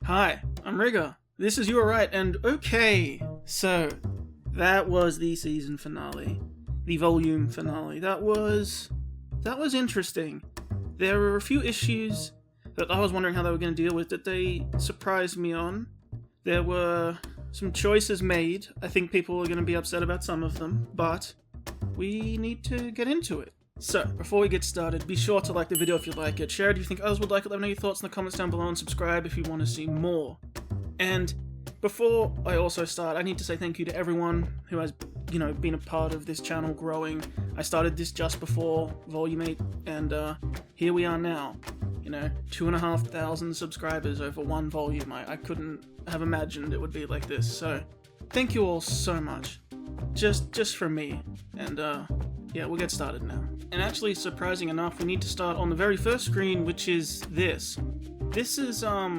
Hi, I'm Rigger. This is You Are Right, and okay, so that was the season finale, the volume finale. That was interesting. There were a few issues that I was wondering how they were going to deal with that they surprised me on. There were some choices made. I think people are going to be upset about some of them, but we need to get into it. So, before we get started, be sure to like the video if you like it, share it if you think others would like it, let me know your thoughts in the comments down below, and subscribe if you want to see more. And before I also start, I need to say thank you to everyone who has, been a part of this channel growing. I started this just before Volume 8, and here we are now. 2,500 subscribers over one volume. I couldn't have imagined it would be like this, so thank you all so much. Just from me, and yeah, we'll get started now. And actually, surprising enough, we need to start on the very first screen, which is this. This is, I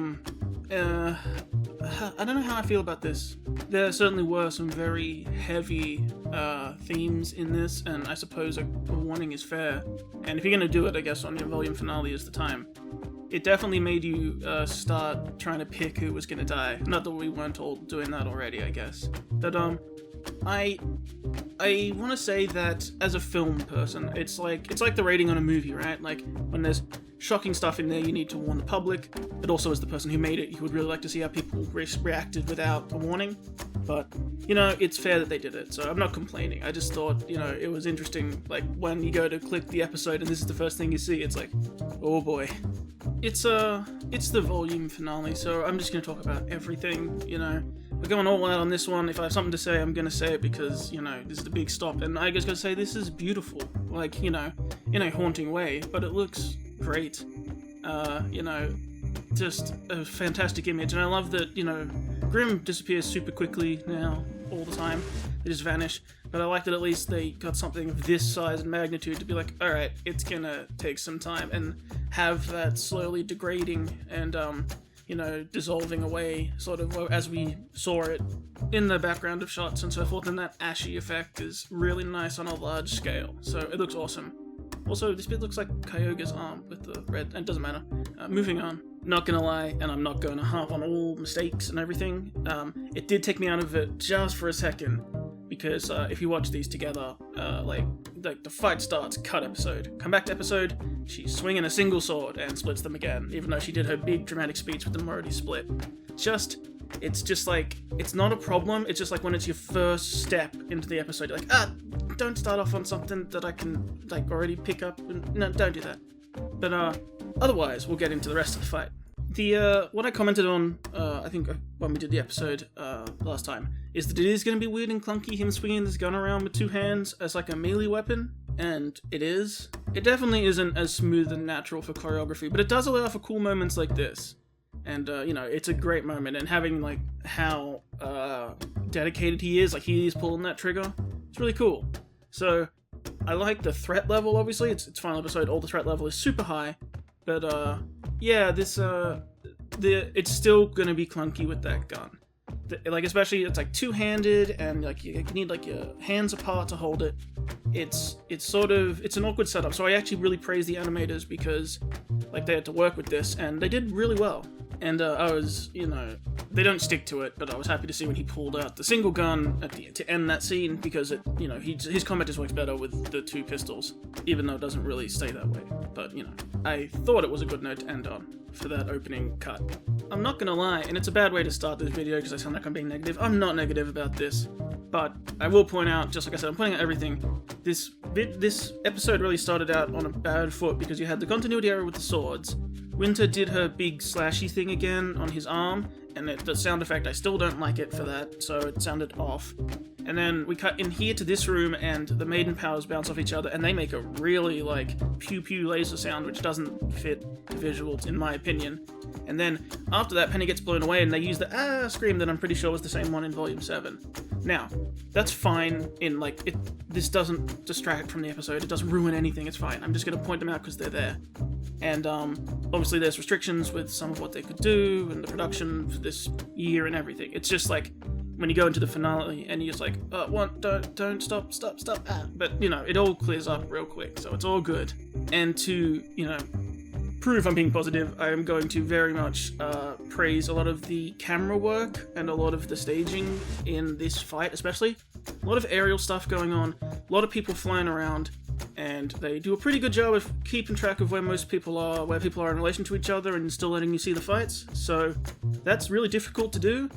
don't know how I feel about this. There certainly were some very heavy themes in this, and I suppose a warning is fair. And if you're going to do it, I guess on your volume finale is the time. It definitely made you start trying to pick who was going to die. Not that we weren't all doing that already, I guess. But, I want to say that as a film person, it's like the rating on a movie, right? Like, when there's shocking stuff in there, you need to warn the public, but also as the person who made it, you would really like to see how people reacted without a warning. But, it's fair that they did it, so I'm not complaining. I just thought, it was interesting, like, when you go to click the episode and this is the first thing you see, it's like, oh boy. It's the volume finale, so I'm just going to talk about everything, We're going all out on this one. If I have something to say, I'm going to say it because, this is the big stop. And I just got to say, this is beautiful. Like, in a haunting way. But it looks great. Just a fantastic image. And I love that, Grimm disappears super quickly now, all the time. They just vanish. But I like that at least they got something of this size and magnitude to be like, alright, it's going to take some time. And have that slowly degrading and, dissolving away, sort of as we saw it in the background of shots and so forth, and that ashy effect is really nice on a large scale, so it looks awesome. Also, this bit looks like Kyogre's arm with the red, and it doesn't matter. Moving on. Not gonna lie, and I'm not going to harp on all mistakes and everything, it did take me out of it just for a second, because if you watch these together, like the fight starts, cut episode, come back to episode, she's swinging a single sword and splits them again, even though she did her big dramatic speech with them already split. It's just like, it's not a problem, it's just like when it's your first step into the episode, you're like, don't start off on something that I can, already pick up, and no, don't do that. But, otherwise, we'll get into the rest of the fight. What I commented on, I think when we did the episode, last time, is that it is going to be weird and clunky, him swinging this gun around with two hands as like a melee weapon, and it is. It definitely isn't as smooth and natural for choreography, but it does allow for cool moments like this. And, it's a great moment, and having, how, dedicated he is pulling that trigger, it's really cool. So, I like the threat level, obviously, it's final episode, all the threat level is super high, but, yeah, this, it's still gonna be clunky with that gun. Especially, it's, two-handed, and, you need, your hands apart to hold it. It's an awkward setup, so I actually really praise the animators because, they had to work with this, and they did really well. And, I was, they don't stick to it, but I was happy to see when he pulled out the single gun to end that scene, because it, his combat just works better with the two pistols, even though it doesn't really stay that way. But, I thought it was a good note to end on for that opening cut. I'm not gonna lie, and it's a bad way to start this video because I sound like I'm being negative. I'm not negative about this, but I will point out, just like I said, I'm pointing out everything. This episode really started out on a bad foot because you had the continuity error with the swords. Winter did her big slashy thing again on his arm, and the sound effect, I still don't like it for that, so it sounded off. And then we cut in here to this room, and the Maiden powers bounce off each other, and they make a really, pew-pew laser sound, which doesn't fit the visuals, in my opinion. And then, after that, Penny gets blown away, and they use the scream that I'm pretty sure was the same one in Volume 7. Now, that's fine in, this doesn't distract from the episode, it doesn't ruin anything, it's fine. I'm just gonna point them out because they're there. And, obviously there's restrictions with some of what they could do, and the production for this year and everything. It's just when you go into the finale, and you're just don't, stop, but, it all clears up real quick, so it's all good. And to, prove I'm being positive, I am going to very much praise a lot of the camera work and a lot of the staging in this fight, especially. A lot of aerial stuff going on, a lot of people flying around, and they do a pretty good job of keeping track of where most people are, where people are in relation to each other, and still letting you see the fights. So that's really difficult to do.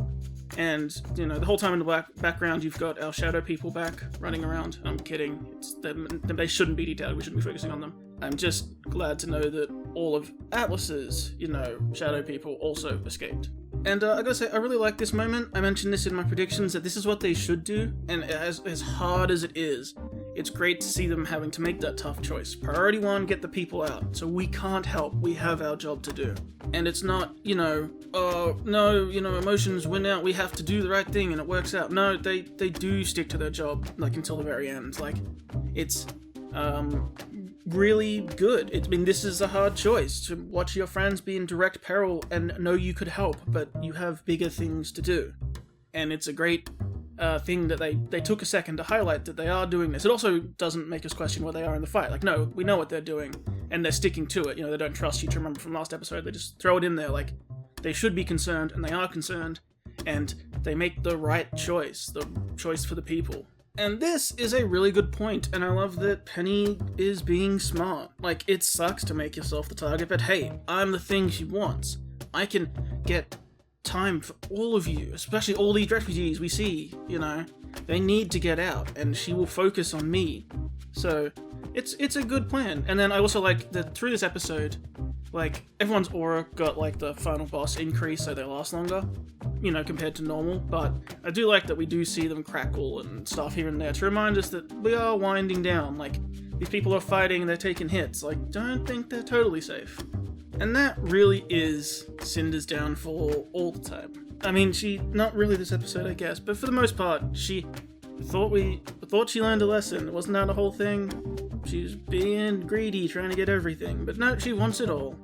And, you know, the whole time in the background, you've got our shadow people back running around. I'm kidding. They shouldn't be detailed. We shouldn't be focusing on them. I'm just glad to know that all of Atlas's, you know, shadow people also escaped. And I gotta say, I really like this moment. I mentioned this in my predictions, that this is what they should do. And as hard as it is, it's great to see them having to make that tough choice. Priority one, get the people out. So we can't help. We have our job to do. And it's not, you know, oh, no, you know, emotions win out. We have to do the right thing and it works out. No, they do stick to their job, like, until the very end. Like, it's really good. I mean, this is a hard choice, to watch your friends be in direct peril and know you could help, but you have bigger things to do. And it's a great thing that they took a second to highlight that they are doing this. It also doesn't make us question where they are in the fight. Like, no, we know what they're doing, and they're sticking to it. You know, they don't trust you to remember from last episode. They just throw it in there. Like, they should be concerned, and they are concerned, and they make the right choice, the choice for the people. And this is a really good point, and I love that Penny is being smart. Like, it sucks to make yourself the target, but hey, I'm the thing she wants. I can get time for all of you, especially all these refugees we see, you know. They need to get out, and she will focus on me. So, it's a good plan. And then I also like that through this episode, like, everyone's aura got, like, the final boss increase so they last longer, you know, compared to normal, but I do like that we do see them crackle and stuff here and there to remind us that we are winding down. Like, these people are fighting and they're taking hits. Like, don't think they're totally safe. And that really is Cinder's downfall all the time. I mean, not really this episode, I guess, but for the most part, she thought she learned a lesson. Wasn't that the whole thing? She was being greedy, trying to get everything, but no, she wants it all.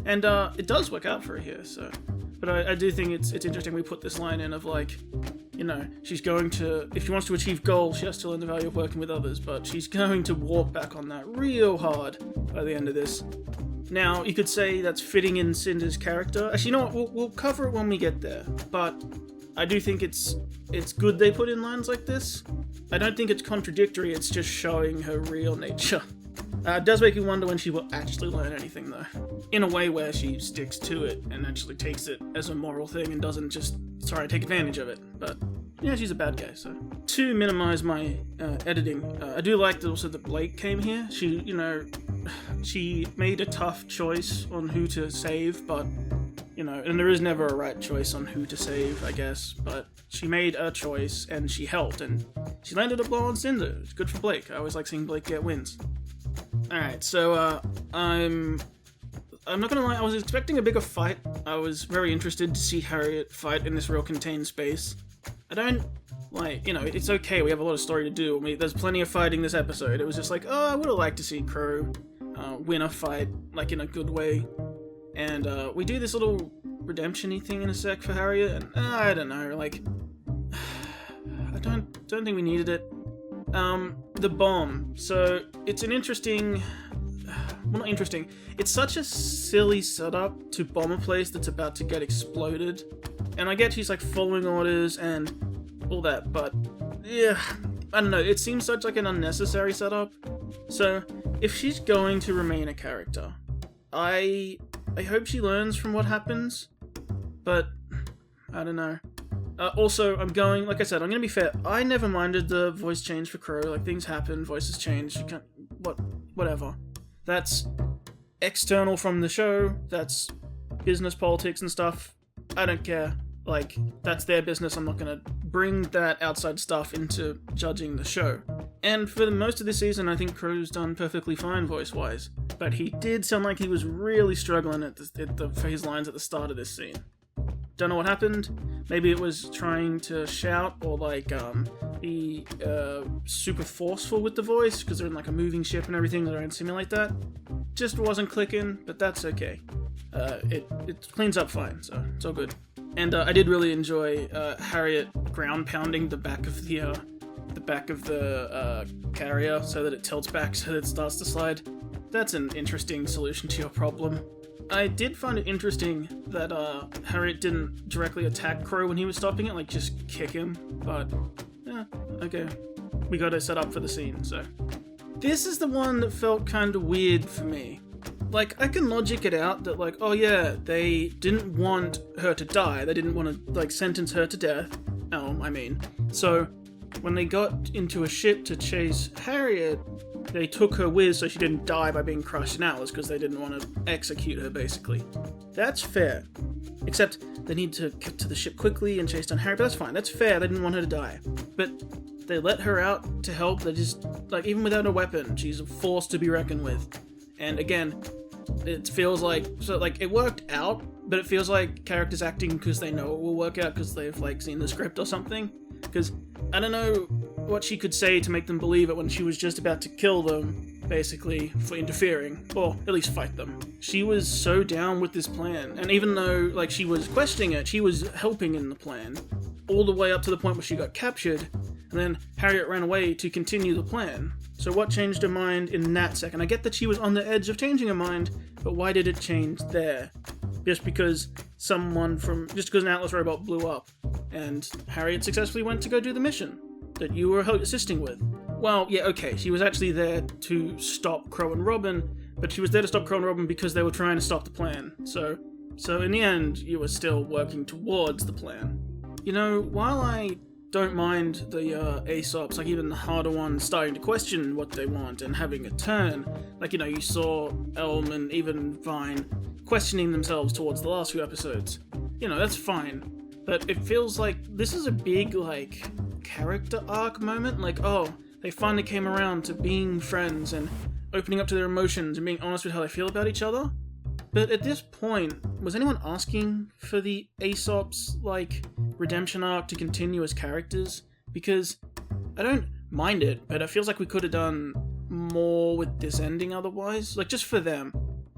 And it does work out for her here, so. But I do think it's interesting we put this line in of, like, you know, she's going to, if she wants to achieve goals, she has to learn the value of working with others, but she's going to walk back on that real hard by the end of this. Now, you could say that's fitting in Cinder's character. Actually, you know what, we'll cover it when we get there, but I do think it's good they put in lines like this. I don't think it's contradictory, it's just showing her real nature. It does make me wonder when she will actually learn anything, though. In a way where she sticks to it and actually takes it as a moral thing and doesn't just, take advantage of it. But, yeah, she's a bad guy, so. To minimize my editing, I do like that also that Blake came here. She, you know, she made a tough choice on who to save, but, you know, and there is never a right choice on who to save, I guess, but she made a choice and she helped, and she landed a blow on Cinder. It's good for Blake. I always like seeing Blake get wins. Alright, so, I'm not gonna lie, I was expecting a bigger fight. I was very interested to see Harriet fight in this real contained space. I don't, like, you know, it's okay, we have a lot of story to do. I mean, there's plenty of fighting this episode. It was just like, oh, I would've liked to see Crow win a fight, like, in a good way. And, we do this little redemption-y thing in a sec for Harriet, and, I don't know, like, I don't think we needed it. The bomb. So, it's an interesting... Well, not interesting. It's such a silly setup to bomb a place that's about to get exploded. And I get she's, like, following orders and all that, but... Yeah, I don't know. It seems such, like, an unnecessary setup. So, if she's going to remain a character, I hope she learns from what happens, but... I don't know. Also, like I said, I'm gonna be fair. I never minded the voice change for Crow. Like, things happen, voices change, whatever. That's external from the show, that's business politics and stuff. I don't care. Like, that's their business. I'm not gonna bring that outside stuff into judging the show. And for most of this season, I think Crow's done perfectly fine voice-wise. But he did sound like he was really struggling for his lines at the start of this scene. Don't know what happened. Maybe it was trying to shout or, like, be super forceful with the voice because they're in, like, a moving ship and everything. They're trying to simulate that. Just wasn't clicking, but that's okay. It cleans up fine, so it's all good. And I did really enjoy Harriet ground pounding the back of the carrier so that it tilts back so that it starts to slide. that's an interesting solution to your problem. I did find it interesting that Harriet didn't directly attack Crow when he was stopping it, like just kick him, but yeah, okay. We got it set up for the scene, so. This is the one that felt kind of weird for me. Like, I can logic it out that, like, oh yeah, they didn't want her to die, they didn't want to, like, sentence her to death. So, when they got into a ship to chase Harriet, they took her with so she didn't die by being crushed in hours, because they didn't want to execute her, basically. That's fair. Except, they need to get to the ship quickly and chase down Harriet, but that's fine, that's fair, they didn't want her to die. But they let her out to help, they just, like, even without a weapon, she's a force to be reckoned with. And again, it feels like, so like, it worked out, but it feels like characters acting because they know it will work out because they've, like, seen the script or something. Because I don't know what she could say to make them believe it when she was just about to kill them, basically, for interfering, or at least fight them. She was so down with this plan, and even though, like, she was questioning it, she was helping in the plan, all the way up to the point where she got captured, and then Harriet ran away to continue the plan. So what changed her mind in that second? I get that she was on the edge of changing her mind, but why did it change there? Just because an Atlas robot blew up, and Harriet successfully went to go do the mission that you were assisting with. Well, yeah, okay, she was actually there to stop Crow and Robin, but she was there to stop Crow and Robin because they were trying to stop the plan. So in the end, you were still working towards the plan. You know, while I don't mind the Aesops, like even the harder ones, starting to question what they want and having a turn. Like, you know, you saw Elm and even Vine questioning themselves towards the last few episodes. You know, that's fine. But it feels like this is a big, like, character arc moment. Like, oh, they finally came around to being friends and opening up to their emotions and being honest with how they feel about each other. But at this point, was anyone asking for the Aesop's, like, redemption arc to continue as characters? Because I don't mind it, but it feels like we could have done more with this ending otherwise. Like, just for them.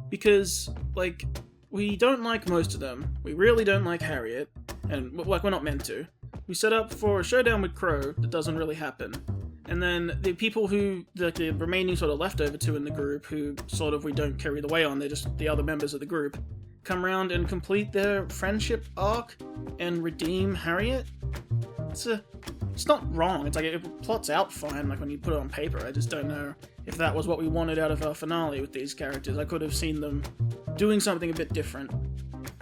Because, like, we don't like most of them. We really don't like Harriet. And, like, we're not meant to. We set up for a showdown with Crow that doesn't really happen. And then the people who, the remaining sort of leftover two in the group, who sort of we don't carry the weight on, they're just the other members of the group, come around and complete their friendship arc and redeem Harriet. It's not wrong. It's like, it plots out fine, like when you put it on paper. I just don't know if that was what we wanted out of our finale with these characters. I could have seen them doing something a bit different.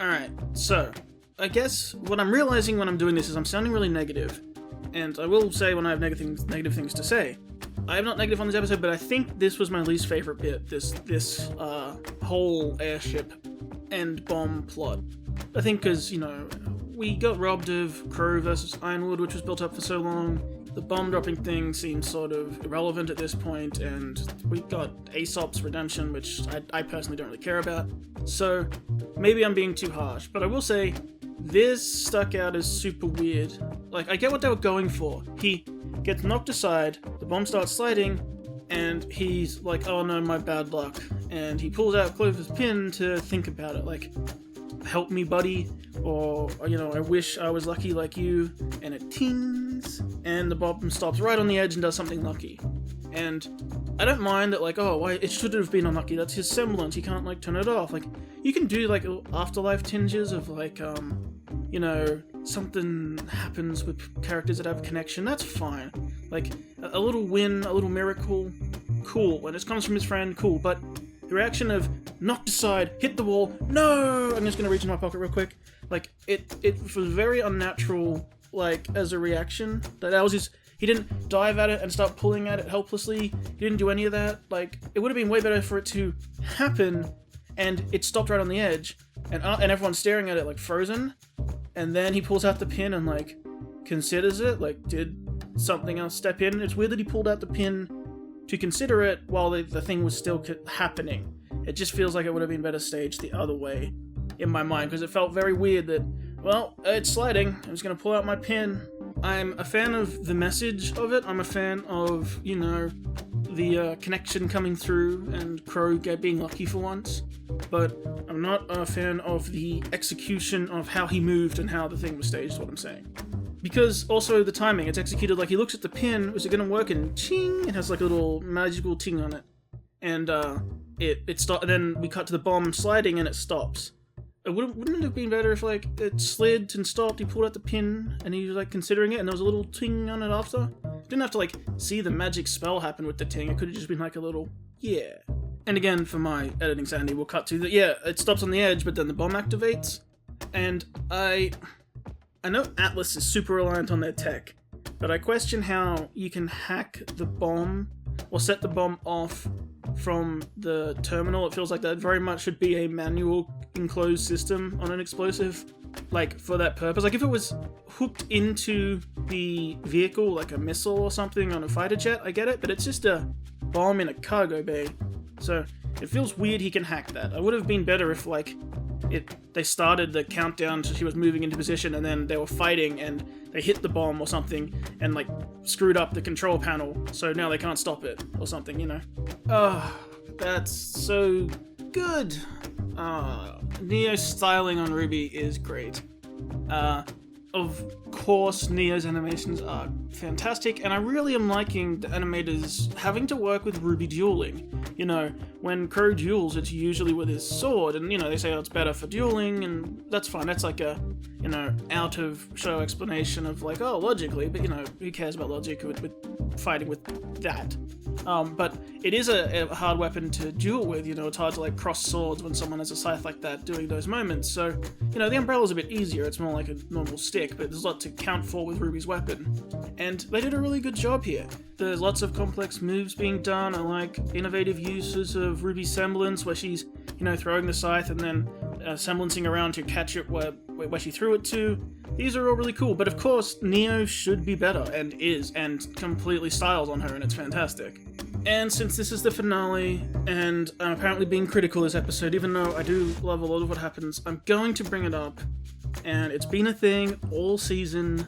Alright, so, I guess what I'm realizing when I'm doing this is I'm sounding really negative. And I will say when I have negative things to say. I am not negative on this episode, but I think this was my least favorite bit, this whole airship and bomb plot. I think because, you know, we got robbed of Crow versus Ironwood, which was built up for so long. The bomb dropping thing seems sort of irrelevant at this point, and we got Aesop's redemption, which I personally don't really care about. So maybe I'm being too harsh, but I will say this stuck out as super weird. Like, I get what they were going for. He gets knocked aside, the bomb starts sliding, and he's like, oh no, my bad luck. And he pulls out Clover's pin to think about it, like, help me, buddy, or, you know, I wish I was lucky like you, and it tings, and the bomb stops right on the edge and does something lucky. And I don't mind that, like, oh, why, it should have been unlucky, that's his semblance, he can't, like, turn it off. Like, you can do, like, afterlife tinges of, like, you know, something happens with characters that have a connection, that's fine. Like, a little win, a little miracle, cool. When it comes from his friend, cool. But the reaction of knocked aside, hit the wall, no! I'm just gonna reach in my pocket real quick. Like, it was very unnatural, like, as a reaction. That was his... He didn't dive at it and start pulling at it helplessly. He didn't do any of that. Like, it would have been way better for it to happen, and it stopped right on the edge, and everyone's staring at it, like, frozen. And then he pulls out the pin and, like, considers it, like, did something else step in? It's weird that he pulled out the pin to consider it while the thing was still happening. It just feels like it would have been better staged the other way in my mind, because it felt very weird that, well, it's sliding, I'm just gonna pull out my pin. I'm a fan of the message of it, I'm a fan of, you know, the connection coming through and Crow being lucky for once, but I'm not a fan of the execution of how he moved and how the thing was staged, is what I'm saying. Because also the timing, it's executed like he looks at the pin, is it going to work, and ching, it has like a little magical ting on it. and then we cut to the bomb sliding and it stops. Wouldn't it have been better if, like, it slid and stopped, he pulled out the pin, and he was, like, considering it, and there was a little ting on it after? Didn't have to, like, see the magic spell happen with the ting, it could have just been, like, a little, yeah. And again, for my editing sanity, we'll cut to it stops on the edge, but then the bomb activates, and I know Atlas is super reliant on their tech, but I question how you can hack the bomb, or set the bomb off from the terminal. It feels like that very much should be a manual enclosed system on an explosive, like, for that purpose. Like, if it was hooked into the vehicle, like a missile or something on a fighter jet, I get it, but it's just a bomb in a cargo bay, so it feels weird he can hack that. It would have been better if, like, they started the countdown so she was moving into position, and then they were fighting and they hit the bomb or something and, like, screwed up the control panel, so now they can't stop it or something, you know. That's so good. Neo's styling on RWBY is great. Of course, Neo's animations are fantastic, and I really am liking the animators having to work with RWBY dueling. You know, when Crow duels, it's usually with his sword, and, you know, they say, oh, it's better for dueling, and that's fine. That's like a, you know, out-of-show explanation of, like, oh, logically, but, you know, who cares about logic with fighting with that? But it is a hard weapon to duel with, you know, it's hard to, like, cross swords when someone has a scythe like that doing those moments, so, you know, the umbrella's a bit easier, it's more like a normal stick, but there's a lot to count for with RWBY's weapon. And they did a really good job here. There's lots of complex moves being done. I like innovative uses of RWBY's semblance, where she's, you know, throwing the scythe and then semblancing around to catch it where she threw it to. These are all really cool, but of course, Neo should be better, and is, and completely styles on her, and it's fantastic. And since this is the finale, and I'm apparently being critical this episode, even though I do love a lot of what happens, I'm going to bring it up, and it's been a thing all season,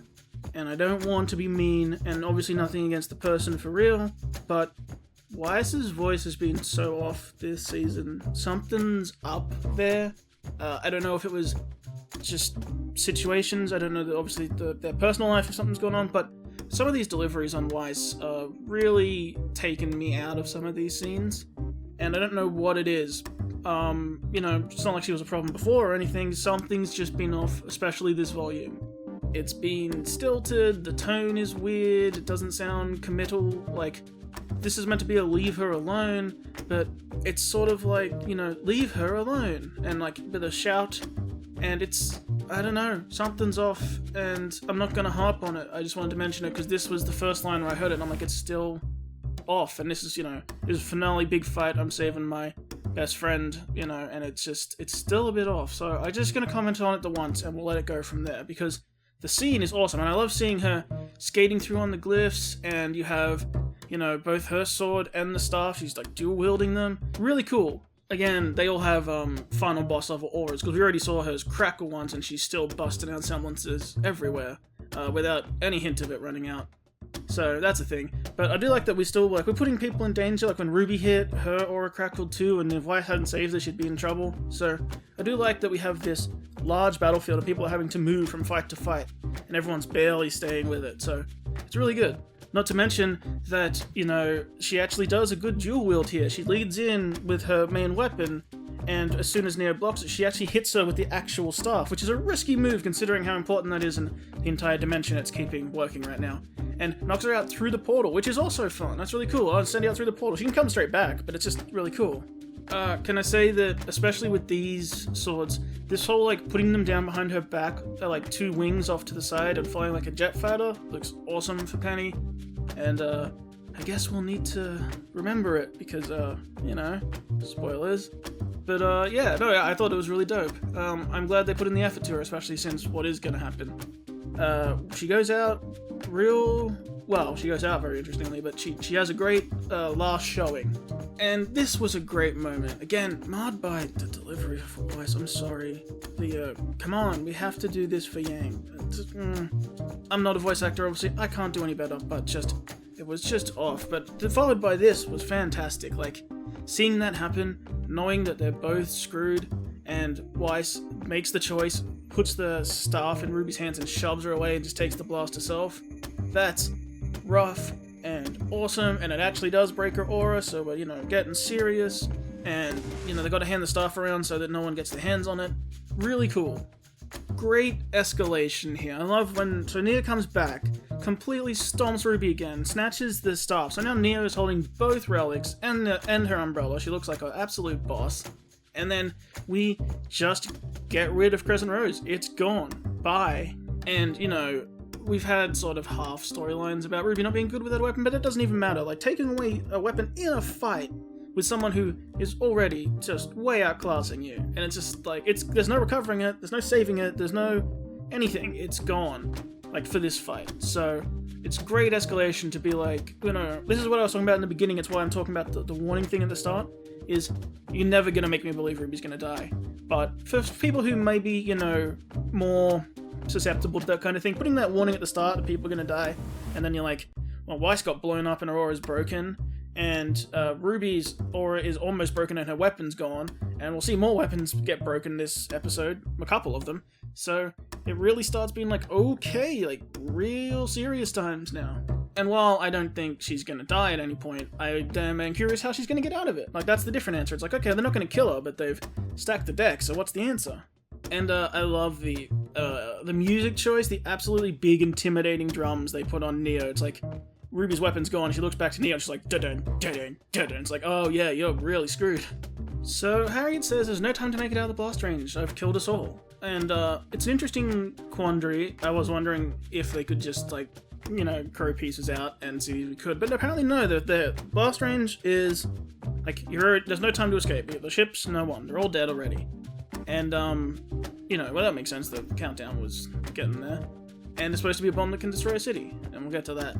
and I don't want to be mean, and obviously nothing against the person for real, but Weiss's voice has been so off this season. Something's up there. I don't know if it was just situations, I don't know, obviously their personal life if something's going on, but some of these deliveries on Weiss are really taking me out of some of these scenes, and I don't know what it is. You know, it's not like she was a problem before or anything, something's just been off, especially this volume. It's been stilted, the tone is weird, it doesn't sound committal, like, this is meant to be a leave her alone, but it's sort of like, you know, leave her alone, and like, with a shout, and it's, I don't know, something's off, and I'm not gonna harp on it, I just wanted to mention it, because this was the first line where I heard it, and I'm like, it's still off, and this is, you know, this is finale, big fight, I'm saving my best friend, you know, and it's still a bit off, so I'm just gonna comment on it the once, and we'll let it go from there, because the scene is awesome, and I love seeing her skating through on the glyphs, and you have, you know, both her sword and the staff, she's like dual wielding them, really cool. Again, they all have final boss level auras, because we already saw hers crackle once, and she's still busting out semblances everywhere, without any hint of it running out. So that's a thing. But I do like that we still, like, we're putting people in danger, like when RWBY hit, her aura crackled too, and if Weiss hadn't saved her, she'd be in trouble. So I do like that we have this large battlefield, and people are having to move from fight to fight, and everyone's barely staying with it, so it's really good. Not to mention that, you know, she actually does a good dual wield here. She leads in with her main weapon, and as soon as Neo blocks it, she actually hits her with the actual staff, which is a risky move considering how important that is in the entire dimension it's keeping working right now. And knocks her out through the portal, which is also fun. That's really cool. I'll send you out through the portal. She can come straight back, but it's just really cool. Can I say that, especially with these swords, this whole, like, putting them down behind her back, like, two wings off to the side and flying like a jet fighter, looks awesome for Penny. And, I guess we'll need to remember it, because, you know, spoilers. But, yeah, no, I thought it was really dope. I'm glad they put in the effort to her, especially since what is gonna happen. She goes out she goes out very interestingly, but she has a great, last showing. And this was a great moment. Again, marred by the delivery of her voice, I'm sorry. Come on, we have to do this for Yang. I'm not a voice actor, obviously, I can't do any better, but it was just off. But followed by this was fantastic, like, seeing that happen, knowing that they're both screwed, and Weiss makes the choice, puts the staff in RWBY's hands and shoves her away and just takes the blast herself. That's rough, and awesome, and it actually does break her aura, so we're, getting serious, and, they gotta hand the staff around so that no one gets their hands on it. Really cool. Great escalation here. I love when... So Neo comes back, completely stomps RWBY again, snatches the staff. So now Neo is holding both relics and her umbrella. She looks like an absolute boss. And then we just get rid of Crescent Rose. It's gone. Bye. And, we've had sort of half storylines about RWBY not being good with that weapon, but it doesn't even matter. Like, taking away a weapon in a fight with someone who is already just way outclassing you, and it's just like, there's no recovering it, there's no saving it, there's no anything, it's gone, like, for this fight. So it's great escalation to be like, this is what I was talking about in the beginning. It's why I'm talking about the warning thing at the start, is you're never gonna make me believe RWBY's gonna die. But for people who may be, more susceptible to that kind of thing, putting that warning at the start that people are gonna die, and then you're like, well, Weiss got blown up and her aura is broken, and RWBY's aura is almost broken and her weapon's gone, and we'll see more weapons get broken this episode, a couple of them, so it really starts being like, okay, like, real serious times now. And while I don't think she's gonna die at any point, I am curious how she's gonna get out of it. Like, that's the different answer. It's like, okay, they're not gonna kill her, but they've stacked the deck, so what's the answer? And I love the music choice, the absolutely big, intimidating drums they put on Neo. It's like, RWBY's weapon's gone, she looks back to Neo, and she's like, da-dun, da-dun, da-dun. It's like, oh yeah, you're really screwed. So Harriet says there's no time to make it out of the blast range, I've killed us all. And it's an interesting quandary. I was wondering if they could just, like, crow pieces out and see if we could, but apparently no, the blast range is, like, there's no time to escape. The ships, no one, they're all dead already. And, well, that makes sense, the countdown was getting there. And there's supposed to be a bomb that can destroy a city, and we'll get to that.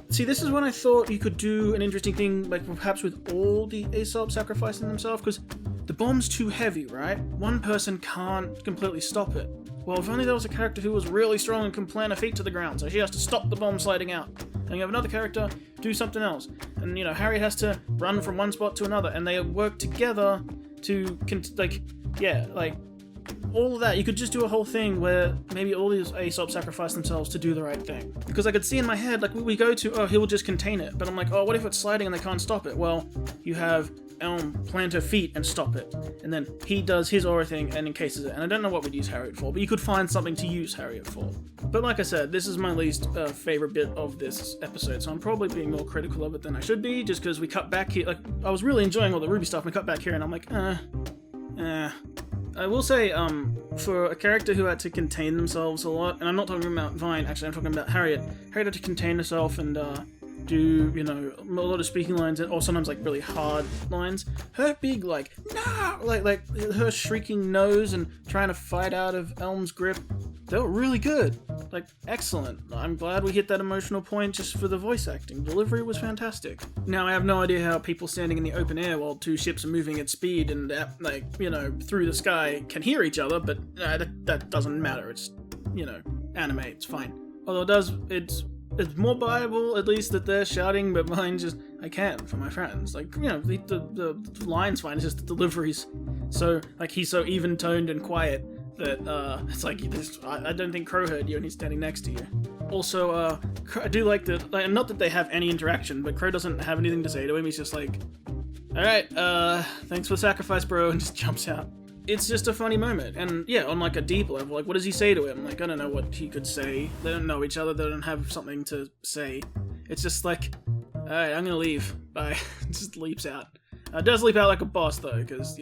See, this is when I thought you could do an interesting thing, like perhaps with all the Aesop sacrificing themselves, because the bomb's too heavy, right? One person can't completely stop it. Well, if only there was a character who was really strong and can plant her feet to the ground, so she has to stop the bomb sliding out. And you have another character do something else. And, Harriet has to run from one spot to another, and they work together to, all of that. You could just do a whole thing where maybe all these Aesop sacrifice themselves to do the right thing. Because I could see in my head, like, we go to, oh, he'll just contain it. But I'm like, oh, what if it's sliding and they can't stop it? Well, you have Elm plant her feet and stop it. And then he does his aura thing and encases it. And I don't know what we'd use Harriet for, but you could find something to use Harriet for. But like I said, this is my least favorite bit of this episode, so I'm probably being more critical of it than I should be, just because we cut back here. Like, I was really enjoying all the RWBY stuff, and we cut back here, and I'm like, I will say, for a character who had to contain themselves a lot, and I'm not talking about Vine, actually, I'm talking about Harriet. Harriet had to contain herself and do, a lot of speaking lines, or sometimes, like, really hard lines. Her big, like, no! Like her shrieking nose and trying to fight out of Elm's grip, they were really good. Like, excellent. I'm glad we hit that emotional point just for the voice acting. Delivery was fantastic. Now, I have no idea how people standing in the open air while two ships are moving at speed and, through the sky can hear each other, but that doesn't matter. It's, anime, it's fine. Although it's more viable, at least, that they're shouting, but mine just, I can't for my friends. Like, the line's fine, it's just the delivery's so, like, he's so even-toned and quiet that, it's like, I don't think Crow heard you and he's standing next to you. Also, I do like that, not that they have any interaction, but Crow doesn't have anything to say to him, he's just like, alright, thanks for the sacrifice, bro, and just jumps out. It's just a funny moment, and yeah, on like a deep level, like, what does he say to him? Like, I don't know what he could say. They don't know each other, they don't have something to say. It's just like, alright, I'm gonna leave, bye. Just leaps out. Does leap out like a boss, though, because,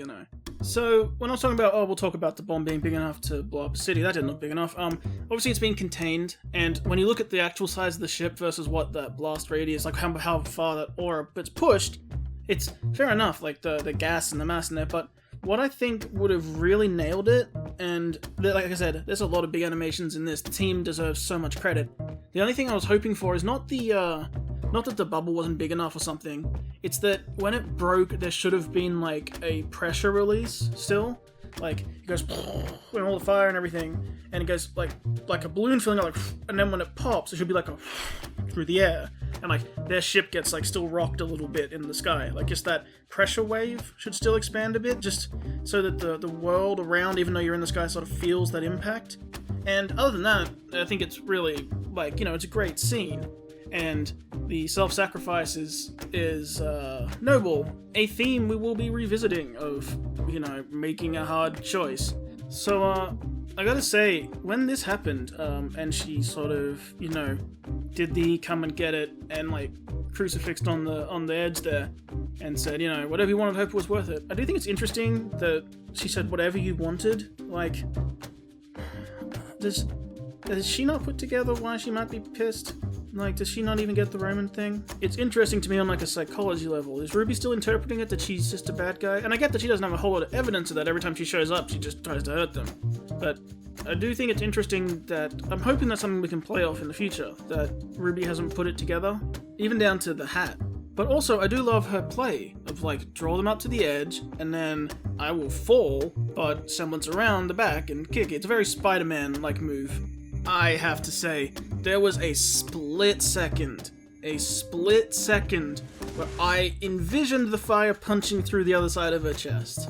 So, when I was talking about, we'll talk about the bomb being big enough to blow up a city, that didn't look big enough. Obviously it's being contained, and when you look at the actual size of the ship versus what the blast radius, like how far that aura gets pushed, it's fair enough, like the gas and the mass in there, but what I think would have really nailed it, and like I said, there's a lot of big animations in this, the team deserves so much credit. The only thing I was hoping for is not that the bubble wasn't big enough or something, it's that when it broke, there should have been like a pressure release still. Like, it goes and all the fire and everything, and it goes like a balloon filling up, like, and then when it pops, it should be like a through the air, and like their ship gets like still rocked a little bit in the sky. Like, just that pressure wave should still expand a bit, just so that the world around, even though you're in the sky, sort of feels that impact. And other than that, I think it's really, like, it's a great scene. and the self-sacrifice is noble. A theme we will be revisiting of, making a hard choice. So, I gotta say, when this happened, and she sort of, did the come and get it, and, crucifixed on the edge there, and said, whatever you wanted, hope it was worth it. I do think it's interesting that she said whatever you wanted. Does she not put together why she might be pissed? Does she not even get the Roman thing? It's interesting to me on, a psychology level. Is RWBY still interpreting it that she's just a bad guy? And I get that she doesn't have a whole lot of evidence of that. Every time she shows up, she just tries to hurt them. But I do think it's interesting that... I'm hoping that's something we can play off in the future, that RWBY hasn't put it together, even down to the hat. But also, I do love her play of, draw them up to the edge, and then I will fall, but semblance around the back and kick it. It's a very Spider-Man-like move. I have to say, there was a split second where I envisioned the fire punching through the other side of her chest.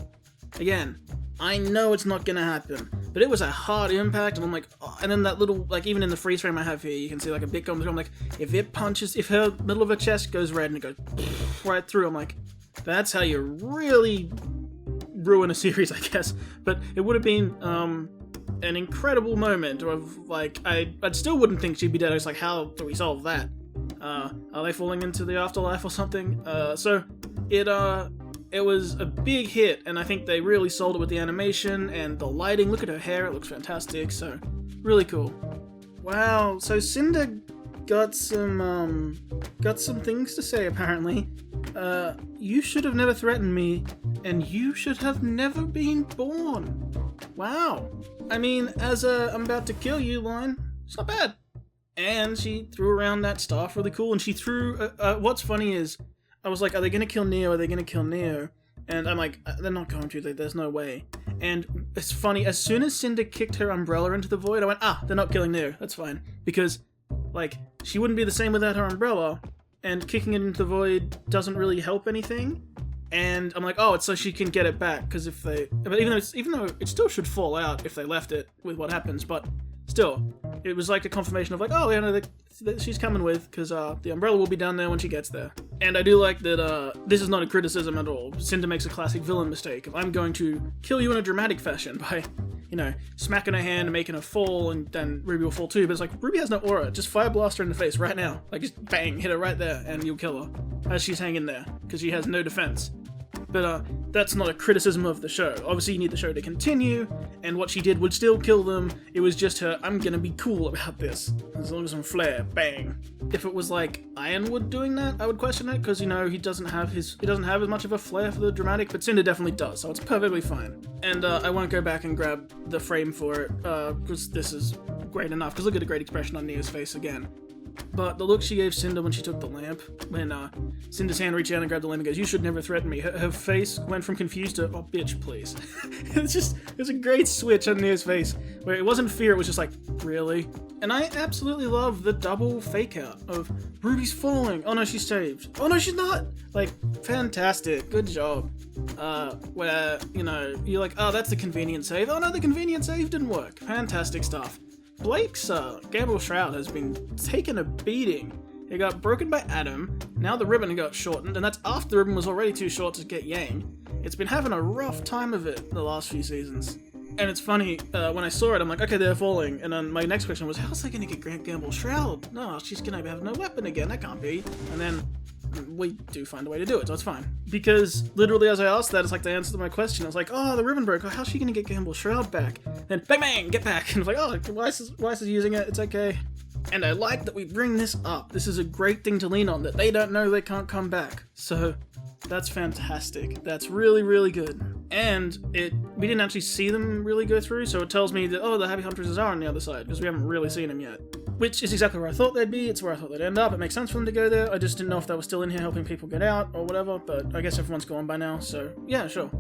Again, I know it's not gonna happen, but it was a hard impact, and I'm like, oh, and then that little, even in the freeze frame I have here, you can see a bit going through. I'm like, if her middle of her chest goes red and it goes right through, I'm like, that's how you really ruin a series, I guess. But it would have been, an incredible moment of, I still wouldn't think she'd be dead. I was like, how do we solve that? Are they falling into the afterlife or something? So it was a big hit, and I think they really sold it with the animation and the lighting. Look at her hair, it looks fantastic, so really cool. Wow, so Cinder got some things to say, apparently. You should have never threatened me, and you should have never been born. Wow. I mean, as a I'm about to kill you line, it's not bad. And she threw around that staff really cool, and she threw... what's funny is, I was like, are they going to kill Neo? Are they going to kill Neo? And I'm like, they're not going to. There's no way. And it's funny, as soon as Cinder kicked her umbrella into the void, I went, they're not killing Neo. That's fine. Because, she wouldn't be the same without her umbrella, and kicking it into the void doesn't really help anything. And I'm like, it's so she can get it back, because if they... But even though it still should fall out if they left it with what happens, but still, it was like a confirmation of she's coming with, because the umbrella will be down there when she gets there. And I do like that this is not a criticism at all. Cinder makes a classic villain mistake. I'm going to kill you in a dramatic fashion by, smacking her hand and making her fall, and then RWBY will fall too. But it's RWBY has no aura. Just fire blast her in the face right now. Just bang, hit her right there, and you'll kill her as she's hanging there, because she has no defense. But that's not a criticism of the show. Obviously, you need the show to continue, and what she did would still kill them. It was just her, I'm gonna be cool about this. As long as I'm flair, bang. If it was Ironwood doing that, I would question it, because, he doesn't have as much of a flair for the dramatic, but Cinder definitely does, so it's perfectly fine. And I won't go back and grab the frame for it, because this is great enough, because look at the great expression on Neo's face again. But the look she gave Cinder when she took the lamp, when Cinder's hand reached out and grabbed the lamp and goes, you should never threaten me. Her face went from confused to, oh, bitch, please. It was a great switch on Neo's face, where it wasn't fear, it was just like, really? And I absolutely love the double fake out of RWBY's falling. Oh no, she's saved. Oh no, she's not! Fantastic. Good job. Where, you're like, oh, that's the convenient save. Oh no, the convenient save didn't work. Fantastic stuff. Blake's Gamble Shroud has been taking a beating. It got broken by Adam, now the ribbon got shortened, and that's after the ribbon was already too short to get Yang. It's been having a rough time of it the last few seasons. And it's funny, when I saw it, I'm like, okay, they're falling. And then my next question was, how's they gonna get Gamble Shroud? No, she's gonna have no weapon again, that can't be. And then we do find a way to do it, so it's fine. Because literally as I asked that, it's like the answer to my question. I was like, oh, the ribbon broke. How's she gonna get Gamble Shroud back? Then bang bang, get back. And I was like, oh, Weiss is using it. It's okay. And I like that we bring this up. This is a great thing to lean on, that they don't know they can't come back. So that's fantastic. That's really, really good. And we didn't actually see them really go through, so it tells me that, the Happy Huntresses are on the other side, because we haven't really seen them yet. Which is exactly where I thought they'd be, it's where I thought they'd end up, it makes sense for them to go there, I just didn't know if they were still in here helping people get out, or whatever, but I guess everyone's gone by now, so yeah, sure.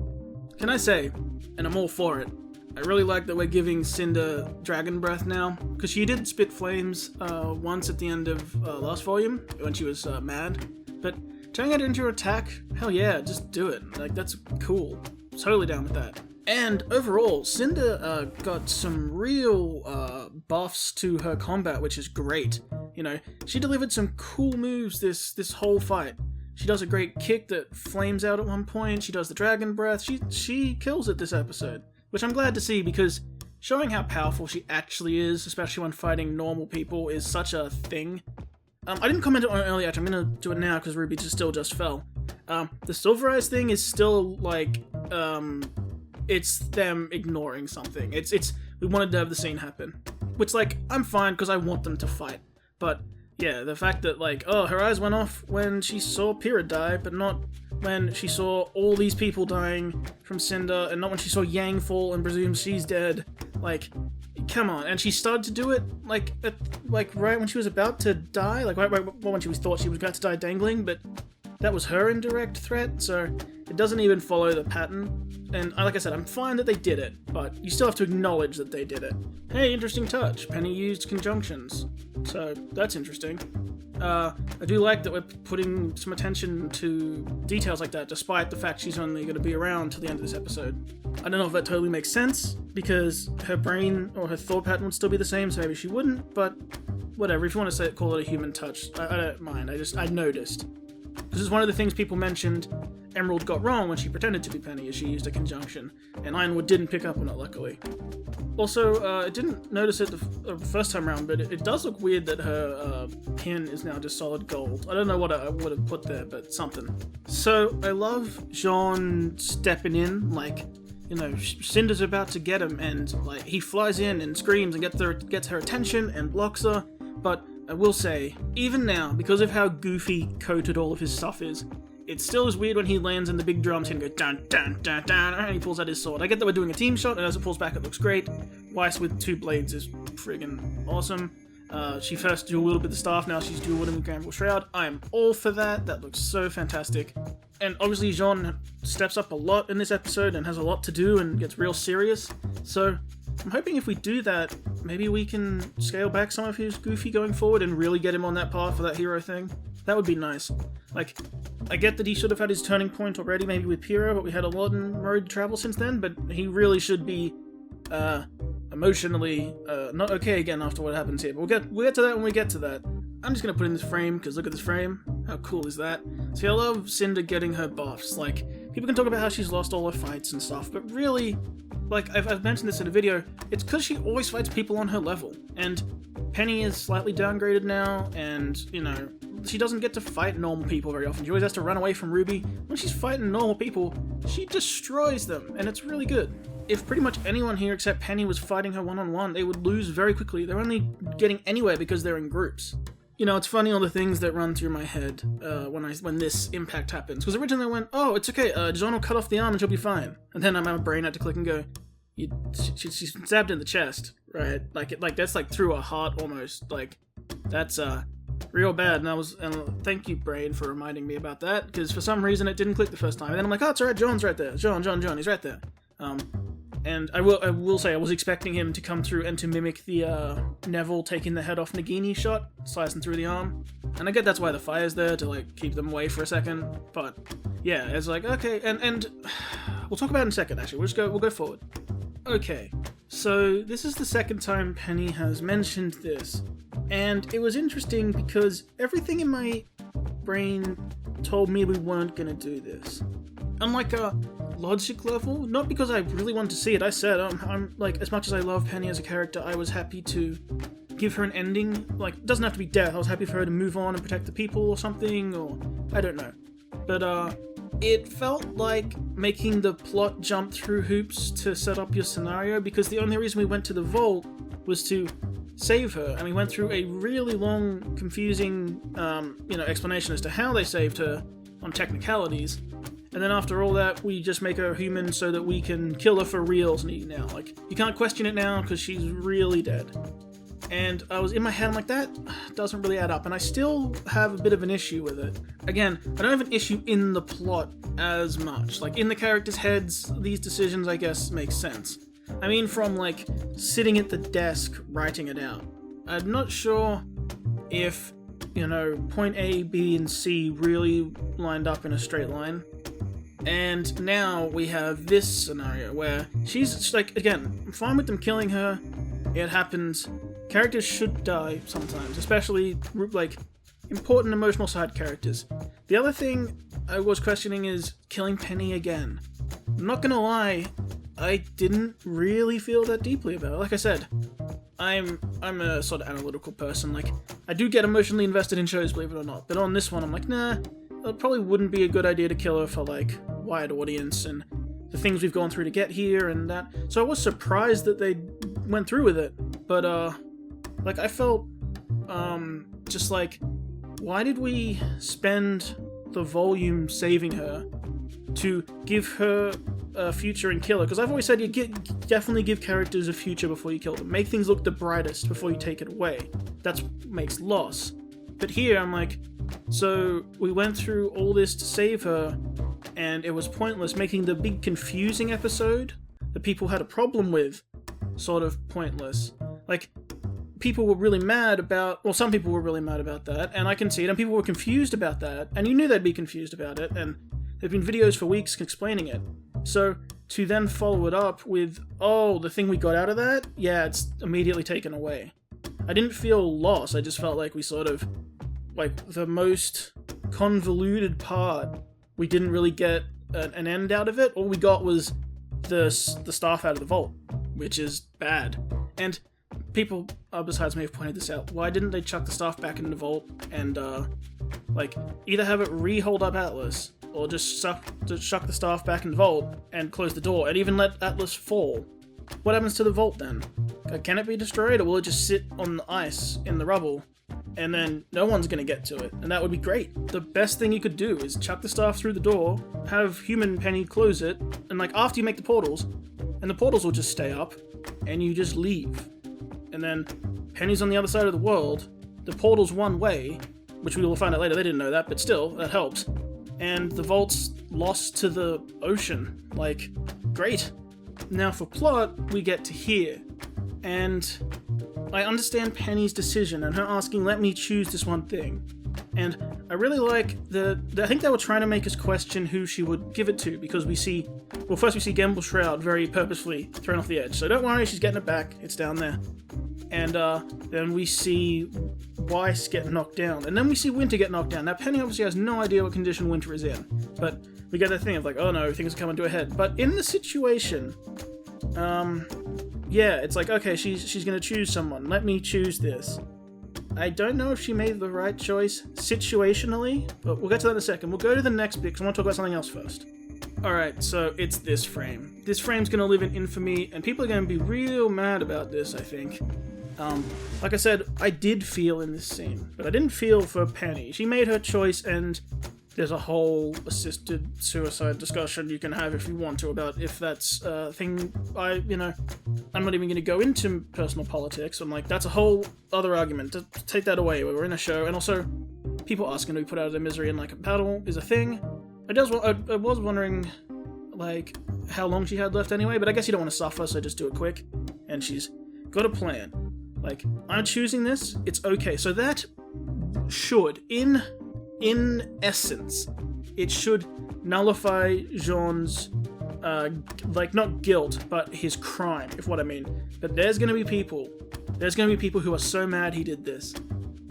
Can I say, and I'm all for it, I really like that we're giving Cinder Dragon Breath now, because she did spit flames once at the end of last volume, when she was mad, but turning it into her attack, hell yeah, just do it, that's cool, totally down with that. And overall, Cinder got some real buffs to her combat, which is great. You know, she delivered some cool moves this whole fight. She does a great kick that flames out at one point. She does the dragon breath. She kills it this episode, which I'm glad to see, because showing how powerful she actually is, especially when fighting normal people, is such a thing. I didn't comment on it earlier, actually. I'm gonna do it now because Ruby just fell. The Silver Eyes thing is still like, it's them ignoring something. It's we wanted to have the scene happen, which, like, I'm fine because I want them to fight. But yeah, the fact that, like, oh, her eyes went off when she saw Pyrrha die, but not when she saw all these people dying from Cinder, and not when she saw Yang fall and presumes she's dead. Like, come on. And she started to do it, like right when she was about to die, like right when she thought she was about to die dangling, but that was her indirect threat, so it doesn't even follow the pattern. And like I said, I'm fine that they did it, but you still have to acknowledge that they did it. Hey, interesting touch. Penny used conjunctions, so that's interesting. I do like that we're putting some attention to details like that, despite the fact she's only going to be around till the end of this episode. I don't know if that totally makes sense, because her brain or her thought pattern would still be the same, so maybe she wouldn't, but whatever. If you want to call it a human touch, I don't mind. I noticed. Because it's one of the things people mentioned Emerald got wrong when she pretended to be Penny, as she used a conjunction, and Ironwood didn't pick up on it, luckily. Also, I didn't notice it the first time around, but it does look weird that her pin is now just solid gold. I don't know what I would have put there, but something. So, I love Jone stepping in, like, you know, Cinder's about to get him, and like he flies in and screams and gets her attention and blocks her, but I will say, even now, because of how goofy coated all of his stuff is, it still is weird when he lands in the big drums and goes dun dun dun dun, and he pulls out his sword. I get that we're doing a team shot, and as it pulls back it looks great. Weiss with 2 blades is friggin' awesome. She first dueled with the staff, now she's dueling with Granville Shroud. I am all for that. That looks so fantastic. And obviously Jone steps up a lot in this episode and has a lot to do and gets real serious. So I'm hoping if we do that, maybe we can scale back some of his goofy going forward and really get him on that path for that hero thing. That would be nice. Like, I get that he should have had his turning point already, maybe with Pyrrha, but we had a lot in road travel since then, but he really should be, emotionally, not okay again after what happens here. But we'll get to that when we get to that. I'm just gonna put in this frame, because look at this frame. How cool is that? See, I love Cinder getting her buffs. Like, people can talk about how she's lost all her fights and stuff, but really, like, I've mentioned this in a video, it's because she always fights people on her level. And Penny is slightly downgraded now, and, you know, she doesn't get to fight normal people very often. She always has to run away from Ruby. When she's fighting normal people, she destroys them, and it's really good. If pretty much anyone here except Penny was fighting her one-on-one, they would lose very quickly. They're only getting anywhere because they're in groups. You know, it's funny all the things that run through my head when this impact happens. Because originally I went, oh, it's okay, Jone will cut off the arm and she'll be fine. And then my brain had to click and go, she's stabbed in the chest, right? Like that's like through a heart almost. Like, that's real bad. And thank you, brain, for reminding me about that, because for some reason it didn't click the first time. And then I'm like, oh, it's alright, Jone's right there. Jone, he's right there. And I will say I was expecting him to come through and to mimic the Neville taking the head off Nagini shot, slicing through the arm. And I get that's why the fire's there, to like keep them away for a second. But yeah, it's like, okay, and we'll talk about it in a second actually. We'll go forward. Okay, so this is the second time Penny has mentioned this. And it was interesting because everything in my brain told me we weren't gonna do this. On like a logic level, not because I really wanted to see it. I said, I'm like, as much as I love Penny as a character, I was happy to give her an ending. Like, it doesn't have to be death. I was happy for her to move on and protect the people or something, or I don't know. But it felt like making the plot jump through hoops to set up your scenario, because the only reason we went to the vault was to save her, and we went through a really long, confusing, explanation as to how they saved her on technicalities. And then after all that, we just make her human so that we can kill her for reals now. Like, you can't question it now because she's really dead. And I was in my head, I'm like, that doesn't really add up. And I still have a bit of an issue with it. Again, I don't have an issue in the plot as much. Like, in the characters' heads, these decisions, I guess, make sense. I mean, from, like, sitting at the desk writing it out. I'm not sure if, point A, B, and C really lined up in a straight line. And now we have this scenario where she's like, again, I'm fine with them killing her. It happens. characters should die sometimes, especially, like, important emotional side characters. The other thing I was questioning is killing Penny again. I'm not gonna lie, I didn't really feel that deeply about it. Like I said, I'm a sort of analytical person. Like, I do get emotionally invested in shows, believe it or not. But on this one, I'm like, nah, it probably wouldn't be a good idea to kill her for, like, wide audience and the things we've gone through to get here and that. So I was surprised that they went through with it. But, like, I felt, just like, why did we spend the volume saving her to give her a future and kill her? Because I've always said definitely give characters a future before you kill them. Make things look the brightest before you take it away. That's what makes loss. But here, I'm like, so we went through all this to save her, and it was pointless, making the big confusing episode that people had a problem with sort of pointless. Like, people were really mad about, well, some people were really mad about that, and I can see it, and people were confused about that, and you knew they'd be confused about it, and there've been videos for weeks explaining it. So, to then follow it up with, oh, the thing we got out of that? Yeah, it's immediately taken away. I didn't feel lost, I just felt like we sort of, like, the most convoluted part, we didn't really get an end out of it. All we got was the staff out of the vault, which is bad. And people besides me have pointed this out. Why didn't they chuck the staff back in the vault and, like, either have it re-hold up Atlas, or just chuck the staff back in the vault and close the door, and even let Atlas fall? What happens to the vault then? Can it be destroyed, or will it just sit on the ice in the rubble, and then no one's gonna get to it? And that would be great. The best thing you could do is chuck the staff through the door, have Human Penny close it, and, like, after you make the portals, and the portals will just stay up, and you just leave. And then Penny's on the other side of the world, the portal's one way, which we will find out later, they didn't know that, but still, that helps. And the vault's lost to the ocean. Like, great. Now for plot, we get to here. And I understand Penny's decision and her asking, let me choose this one thing. And I really like I think they were trying to make us question who she would give it to, because we see, well, first we see Gamble's Shroud very purposefully thrown off the edge. So don't worry, she's getting it back. It's down there. And then we see Weiss get knocked down. And then we see Winter get knocked down. Now, Penny obviously has no idea what condition Winter is in. But we get that thing of like, oh no, things are coming to a head. But in the situation, yeah, it's like, okay, she's going to choose someone. Let me choose this. I don't know if she made the right choice situationally, but we'll get to that in a second. We'll go to the next bit, because I want to talk about something else first. Alright, so it's this frame. This frame's going to live in infamy, and people are going to be real mad about this, I think. Like I said, I did feel in this scene, but I didn't feel for Penny. She made her choice, and there's a whole assisted suicide discussion you can have if you want to about if that's a thing. I'm not even going to go into personal politics. I'm like, that's a whole other argument. Take that away. We're in a show, and also people asking to be put out of their misery in like a battle is a thing. I was wondering, like, how long she had left anyway, but I guess you don't want to suffer, so just do it quick. And she's got a plan. Like, I'm choosing this, it's okay. So that should, in essence, it should nullify Jone's, like, not guilt, but his crime, if what I mean. But there's gonna be people who are so mad he did this.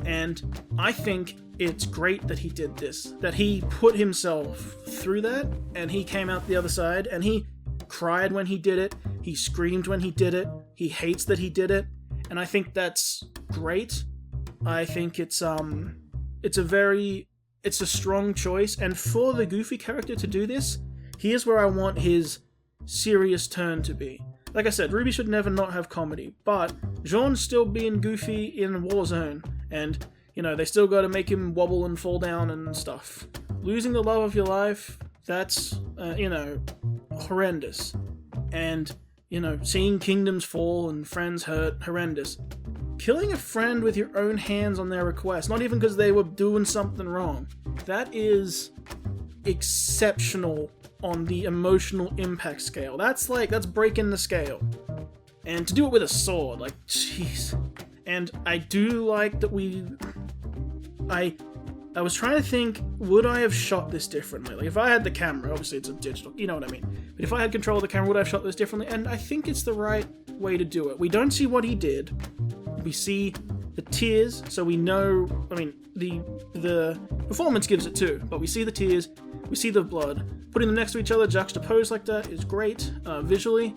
And I think it's great that he did this, that he put himself through that, and he came out the other side, and he cried when he did it, he screamed when he did it, he hates that he did it, and I think that's great. I think it's a strong choice, and for the Goofy character to do this, here's where I want his serious turn to be. Like I said, RWBY should never not have comedy, but Jone's still being goofy in Warzone, and, you know, they still gotta make him wobble and fall down and stuff. Losing the love of your life, that's, horrendous. And, seeing kingdoms fall and friends hurt, horrendous. Killing a friend with your own hands on their request, not even because they were doing something wrong, that is exceptional on the emotional impact scale. That's breaking the scale. And to do it with a sword, like, jeez. And I do like that I was trying to think, would I have shot this differently? Like, if I had the camera, obviously it's a digital, you know what I mean. But if I had control of the camera, would I have shot this differently? And I think it's the right way to do it. We don't see what he did. We see the tears, so we know, I mean, the performance gives it too, but we see the tears, we see the blood. Putting them next to each other, juxtaposed like that, is great visually.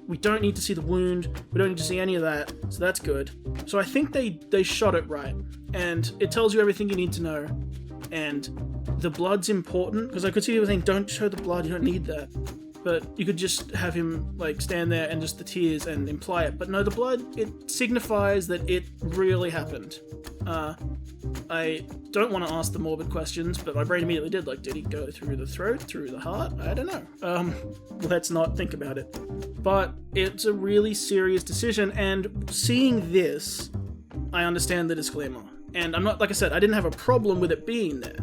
We don't need to see the wound, we don't need to see any of that, so that's good. So I think they shot it right, and it tells you everything you need to know, and the blood's important, because I could see people saying, don't show the blood, you don't need that. But you could just have him like stand there and just the tears and imply it. But no, the blood, it signifies that it really happened. I don't want to ask the morbid questions, but my brain immediately did. Like, did he go through the throat, through the heart? I don't know. Let's not think about it. But it's a really serious decision, and seeing this, I understand the disclaimer. And I'm not, like I said, I didn't have a problem with it being there.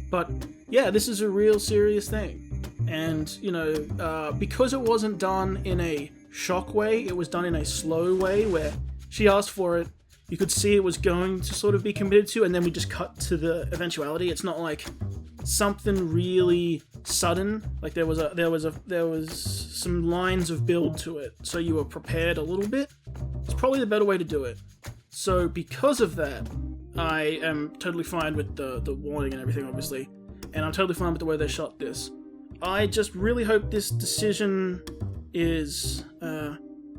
But yeah, this is a real serious thing. And, you know, because it wasn't done in a shock way, it was done in a slow way where she asked for it, you could see it was going to sort of be committed to, and then we just cut to the eventuality. It's not like something really sudden, like there was some lines of build to it, so you were prepared a little bit. It's probably the better way to do it. So because of that, I am totally fine with the warning and everything, obviously, and I'm totally fine with the way they shot this. I just really hope this decision is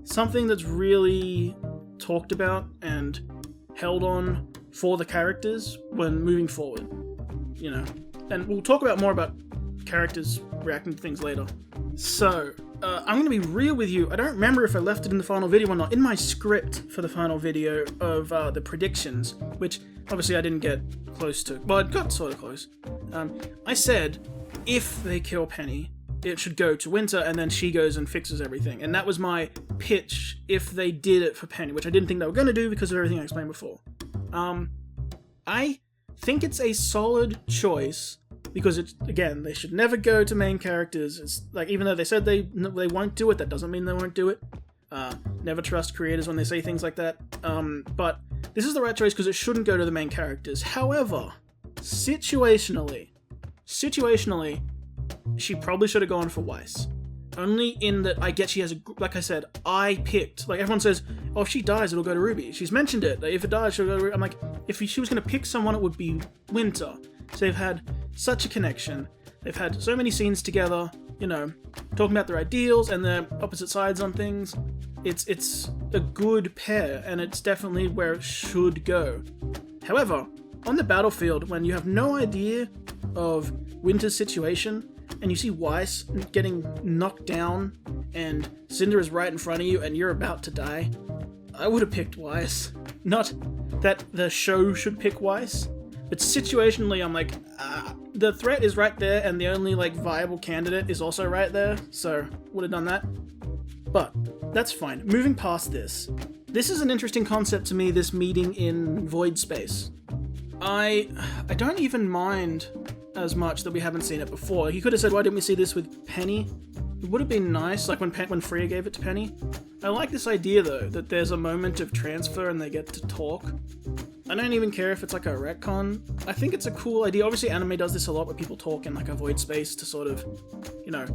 something that's really talked about and held on for the characters when moving forward, you know. And we'll talk about more about characters reacting to things later. So, I'm going to be real with you. I don't remember if I left it in the final video or not. In my script for the final video of the predictions, which obviously I didn't get close to, well, it got sort of close. I said, if they kill Penny, it should go to Winter, and then she goes and fixes everything. And that was my pitch if they did it for Penny, which I didn't think they were going to do because of everything I explained before. I think it's a solid choice because it's, again, they should never go to main characters. It's like, even though they said they won't do it, that doesn't mean they won't do it. Never trust creators when they say things like that. But this is the right choice because it shouldn't go to the main characters. However, situationally, she probably should have gone for Weiss. Only in that I get she has a, like I said, I picked, like everyone says, oh, if she dies, it'll go to RWBY. She's mentioned it, if it dies, she'll go to RWBY. I'm like, if she was going to pick someone, it would be Winter. So they've had such a connection. They've had so many scenes together, you know, talking about their ideals and their opposite sides on things. It's a good pair, and it's definitely where it should go. However, on the battlefield, when you have no idea of Winter's situation, and you see Weiss getting knocked down, and Cinder is right in front of you, and you're about to die, I would have picked Weiss. Not that the show should pick Weiss, but situationally, I'm like, the threat is right there, and the only, like, viable candidate is also right there, so would have done that. But that's fine. Moving past this is an interesting concept to me, this meeting in void space. I don't even mind as much that we haven't seen it before. He could have said, why didn't we see this with Penny? It would have been nice, like when Freya gave it to Penny. I like this idea, though, that there's a moment of transfer and they get to talk. I don't even care if it's like a retcon. I think it's a cool idea. Obviously, anime does this a lot, where people talk in like a void space to sort of, you know,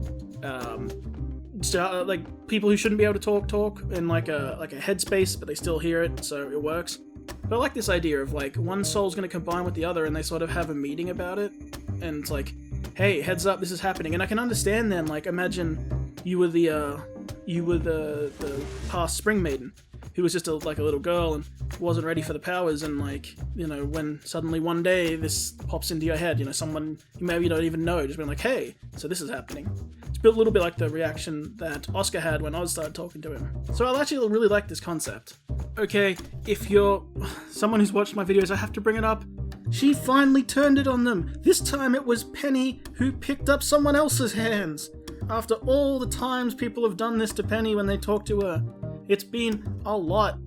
like people who shouldn't be able to talk in like a headspace, but they still hear it, so it works. But I like this idea of like one soul's going to combine with the other, and they sort of have a meeting about it, and it's like, hey, heads up, this is happening. And I can understand then, like, imagine you were the past Spring Maiden, who was just a little girl and wasn't ready for the powers, and like, you know, when suddenly one day this pops into your head, you know, someone you maybe don't even know, just being like, hey, so this is happening. It's a little bit like the reaction that Oscar had when Oz started talking to him. So I actually really like this concept. Okay, if you're someone who's watched my videos, I have to bring it up. She finally turned it on them. This time it was Penny who picked up someone else's hands. After all the times people have done this to Penny when they talk to her, it's been a lot.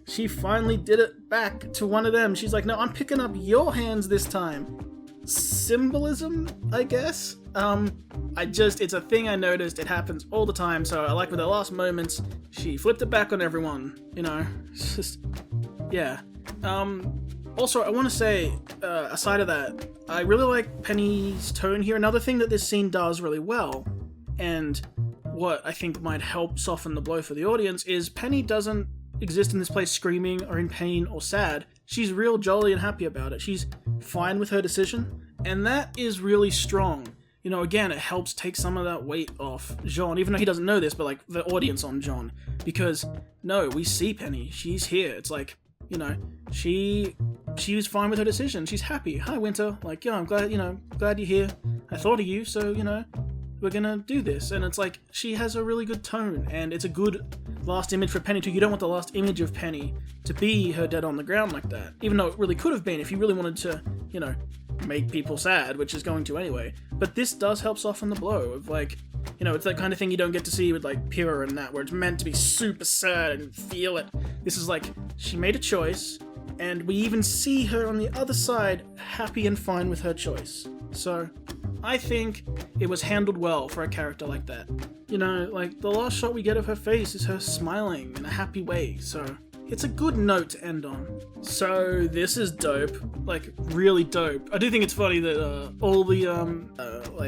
She finally did it back to one of them. She's like, no, I'm picking up your hands this time. Symbolism, I guess? It's a thing I noticed. It happens all the time, so I like with her last moments, she flipped it back on everyone, you know? It's just, yeah. Also, I want to say, aside of that, I really like Penny's tone here. Another thing that this scene does really well, and what I think might help soften the blow for the audience, is Penny doesn't exist in this place screaming or in pain or sad. She's real jolly and happy about it. She's fine with her decision, and that is really strong. You know, again, it helps take some of that weight off Jone, even though he doesn't know this, but like the audience on Jone. Because, no, we see Penny. She's here. It's like, you know, she was fine with her decision. She's happy. Hi, Winter. Like, yeah, I'm glad, glad you're here. I thought of you, so, we're gonna do this. And it's like, she has a really good tone, and it's a good last image for Penny too. You don't want the last image of Penny to be her dead on the ground like that. Even though it really could have been if you really wanted to, make people sad, which is going to anyway. But this does help soften the blow of like, it's that kind of thing you don't get to see with like Pyrrha and that, where it's meant to be super sad and feel it. This is like, she made a choice, and we even see her on the other side happy and fine with her choice. So, I think it was handled well for a character like that. Like, the last shot we get of her face is her smiling in a happy way, so it's a good note to end on. So, this is dope. Like, really dope. I do think it's funny that all the,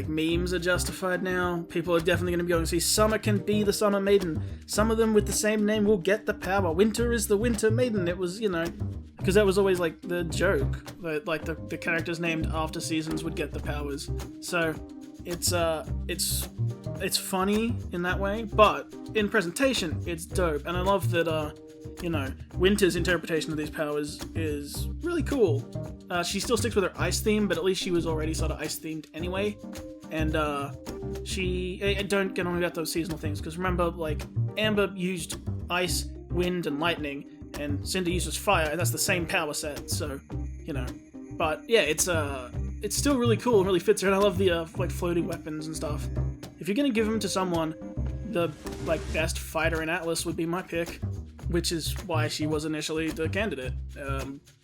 memes are justified now. People are definitely going to be going to see Summer can be the Summer Maiden. Some of them with the same name will get the power. Winter is the Winter Maiden. It was, because that was always, like, the joke. That, like, the characters named after seasons would get the powers. So, it's funny in that way, but in presentation, it's dope. And I love that, Winter's interpretation of these powers is really cool. She still sticks with her ice theme, but at least she was already sort of ice themed anyway. And I don't get on about those seasonal things, because remember, like, Amber used ice, wind, and lightning, and Cinder uses fire, and that's the same power set, so, But yeah, it's still really cool and really fits her, and I love the floating weapons and stuff. If you're gonna give them to someone, the best fighter in Atlas would be my pick, which is why she was initially the candidate.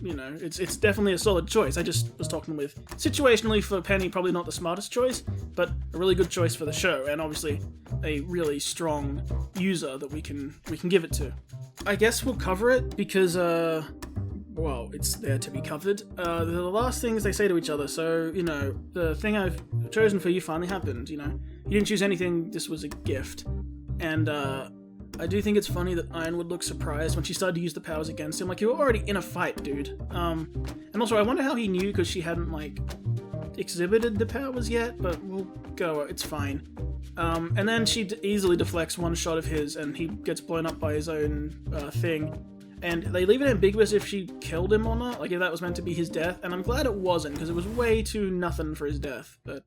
It's definitely a solid choice. I just was talking with situationally for Penny, probably not the smartest choice, but a really good choice for the show, and obviously a really strong user that we can give it to. I guess we'll cover it because it's there to be covered. The last things they say to each other. So the thing I've chosen for you finally happened. You didn't choose anything. This was a gift, and I do think it's funny that Ironwood looked surprised when she started to use the powers against him. Like, you were already in a fight, dude. And also, I wonder how he knew, because she hadn't, exhibited the powers yet, but we'll go, it's fine. And then she easily deflects one shot of his, and he gets blown up by his own thing. And they leave it ambiguous if she killed him or not, like if that was meant to be his death, and I'm glad it wasn't, because it was way too nothing for his death, but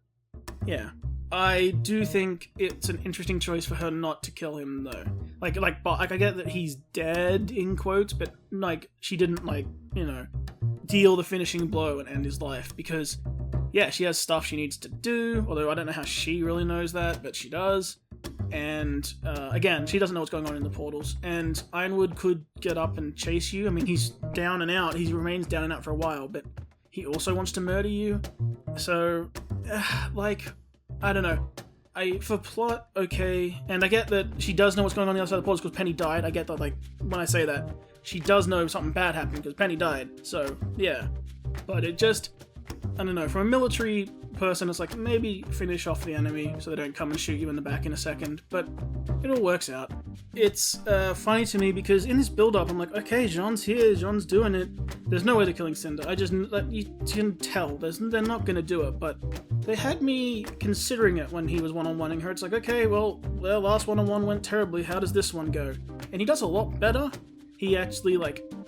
yeah. I do think it's an interesting choice for her not to kill him, though. I get that he's dead, in quotes, but, she didn't, deal the finishing blow and end his life, because, yeah, she has stuff she needs to do, although I don't know how she really knows that, but she does. And, again, she doesn't know what's going on in the portals, and Ironwood could get up and chase you. I mean, he's down and out, he remains down and out for a while, but he also wants to murder you, so, I don't know. For plot, okay, and I get that she does know what's going on the other side of the portals because Penny died. I get that, when I say that, she does know something bad happened because Penny died, so, yeah. But it just, I don't know, from a military person, it's maybe finish off the enemy so they don't come and shoot you in the back in a second, but it all works out. It's funny to me because in this build-up, I'm like, okay, Jone's here, Jone's doing it. There's no way they're killing Cinder. You can tell. They're not going to do it, but they had me considering it when he was one-on-oneing her. It's like, okay, well, their last one-on-one went terribly. How does this one go? And he does a lot better. He actually,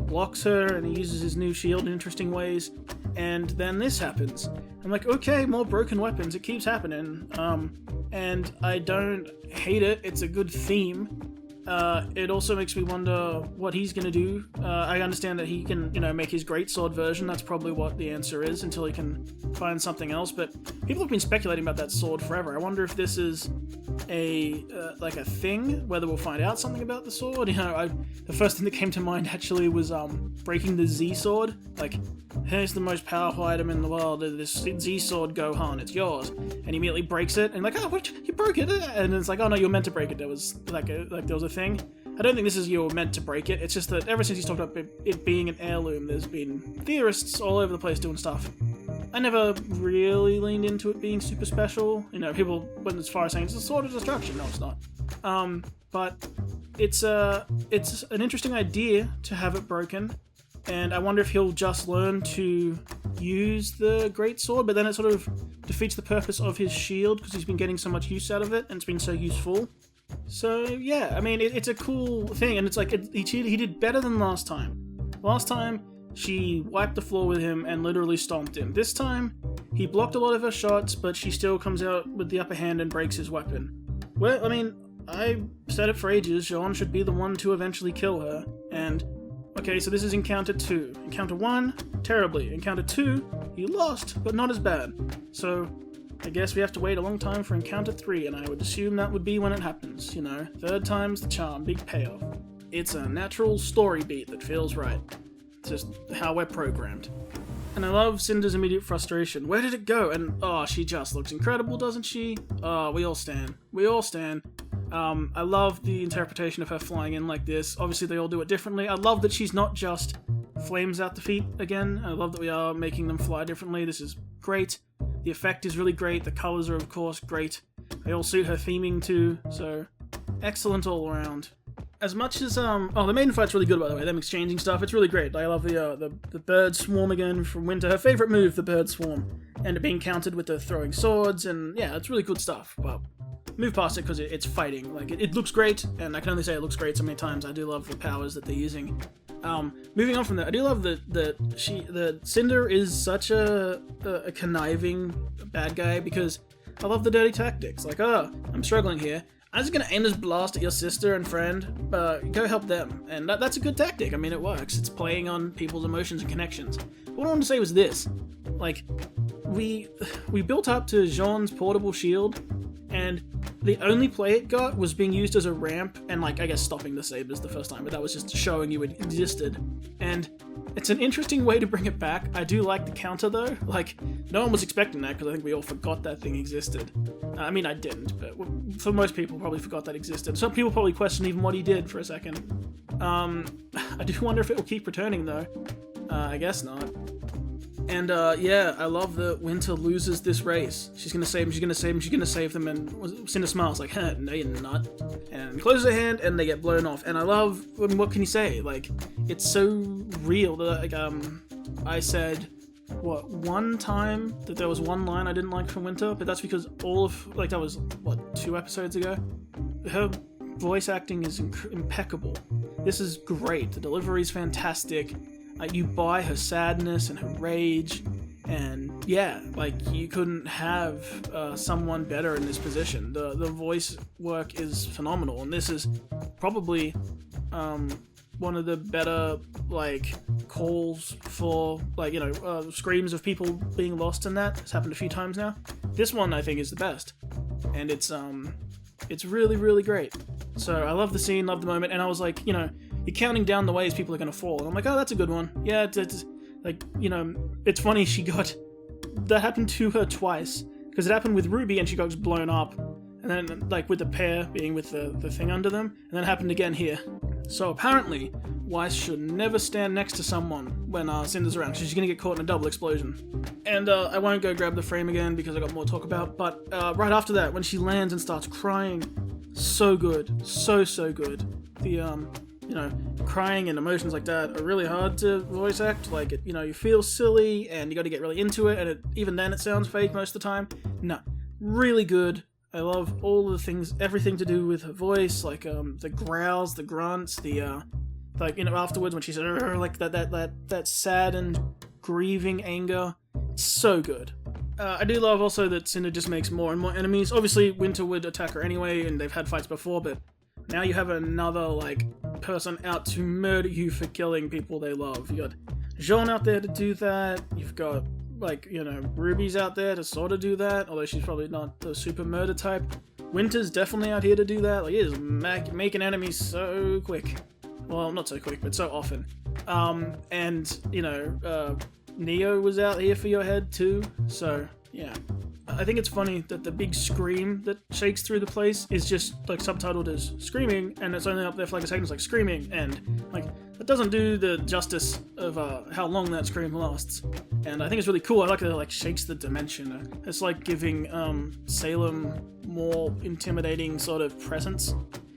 blocks her, and he uses his new shield in interesting ways, and then this happens. I'm like, okay, more broken weapons. It keeps happening. And I don't hate it. It's a good theme. It also makes me wonder what he's going to do. I understand that he can, make his greatsword version. That's probably what the answer is until he can find something else. But people have been speculating about that sword forever. I wonder if this is a thing, whether we'll find out something about the sword. The first thing that came to mind actually was breaking the Z sword. Here's the most powerful item in the world. This Z sword, Gohan. It's yours. And he immediately breaks it. And what? You broke it? And it's like, oh no, you're meant to break it. There was there was a thing. I don't think this is you're meant to break it. It's just that ever since he's talked about it being an heirloom, there's been theorists all over the place doing stuff. I never really leaned into it being super special. People went as far as saying it's a sword of destruction. No, it's not. But it's an interesting idea to have it broken, and I wonder if he'll just learn to use the greatsword, but then it sort of defeats the purpose of his shield because he's been getting so much use out of it and it's been so useful. So yeah, I mean, it's a cool thing, and it's like he did better than last time. Last time, she wiped the floor with him and literally stomped him. This time, he blocked a lot of her shots, but she still comes out with the upper hand and breaks his weapon. Well, I mean, I said it for ages, Jone should be the one to eventually kill her, and okay, so this is Encounter 2. Encounter 1, terribly. Encounter 2, he lost, but not as bad. So, I guess we have to wait a long time for Encounter 3, and I would assume that would be when it happens, you know? Third time's the charm, big payoff. It's a natural story beat that feels right. It's just how we're programmed. And I love Cinder's immediate frustration. Where did it go? And, oh, she just looks incredible, doesn't she? Oh, we all stand. We all stand. I love the interpretation of her flying in like this. Obviously, they all do it differently. I love that she's not just flames out the feet again. I love that we are making them fly differently. This is great. The effect is really great. The colors are, of course, great. They all suit her theming, too. So, excellent all around. As much as, the Maiden fight's really good, by the way. Them exchanging stuff, it's really great. I love the bird swarm again from Winter. Her favorite move, the bird swarm. And it being countered with the throwing swords, and yeah, it's really good stuff. But move past it because it's fighting. Like, it looks great, and I can only say it looks great so many times. I do love the powers that they're using. Moving on from that, I do love that Cinder is such a conniving bad guy, because I love the dirty tactics. Like, I'm struggling here. I'm just gonna aim this blast at your sister and friend, go help them. And that's a good tactic. I mean, it works. It's playing on people's emotions and connections. What I wanted to say was this. Like, we built up to Jone's portable shield, and the only play it got was being used as a ramp and, like, I guess stopping the sabers the first time, but that was just showing you it existed. And it's an interesting way to bring it back. I do like the counter, though. Like, no one was expecting that, because I think we all forgot that thing existed. I mean, I didn't, but for most people, probably forgot that existed. Some people probably questioned even what he did for a second. I do wonder if it will keep returning, though. I guess not. And, yeah, I love that Winter loses this race. She's gonna save him, she's gonna save him, she's gonna save them, and Cinder smiles like, no you're not. And closes her hand, and they get blown off. And I love, I mean, what can you say? Like, it's so real that, like, I said, one time that there was one line I didn't like from Winter, but that's because that was, 2 episodes ago? Her voice acting is impeccable. This is great. The delivery's fantastic. You buy her sadness and her rage, and yeah, like, you couldn't have someone better in this position. The voice work is phenomenal, and this is probably one of the better, like, calls for, like, screams of people being lost in that. It's happened a few times now. This one, I think, is the best, and it's really, really great. So I love the scene, love the moment, and I was like, you're counting down the ways people are going to fall. And I'm like, oh, that's a good one. Yeah, it's like, it's funny, that happened to her twice. Because it happened with RWBY and she got blown up. And then, like, with the pair being with the thing under them. And then it happened again here. So apparently, Weiss should never stand next to someone when Cinder's around, because she's going to get caught in a double explosion. And I won't go grab the frame again because I got more to talk about. But right after that, when she lands and starts crying, so good. So good. The, crying and emotions like that are really hard to voice act. Like, you feel silly and you got to get really into it, and even then it sounds fake most of the time. No, really good. I love all the things, everything to do with her voice, like the growls, the grunts, the afterwards when she said like that sad and grieving anger. It's so good. I do love also that Cinder just makes more and more enemies. Obviously, Winter would attack her anyway, and they've had fights before, but now you have another, like, person out to murder you for killing people they love. You got Jone out there to do that. You've got, like, RWBY's out there to sort of do that, although she's probably not the super murder type. Winter's definitely out here to do that. Like, he is making enemies so quick. Well, not so quick, but so often. Neo was out here for your head too, so yeah. I think it's funny that the big scream that shakes through the place is just, like, subtitled as screaming, and it's only up there for, like, a second. It's like screaming, and, like, that doesn't do the justice of how long that scream lasts. And I think it's really cool. I like that it, like, shakes the dimension. It's like giving Salem more intimidating sort of presence.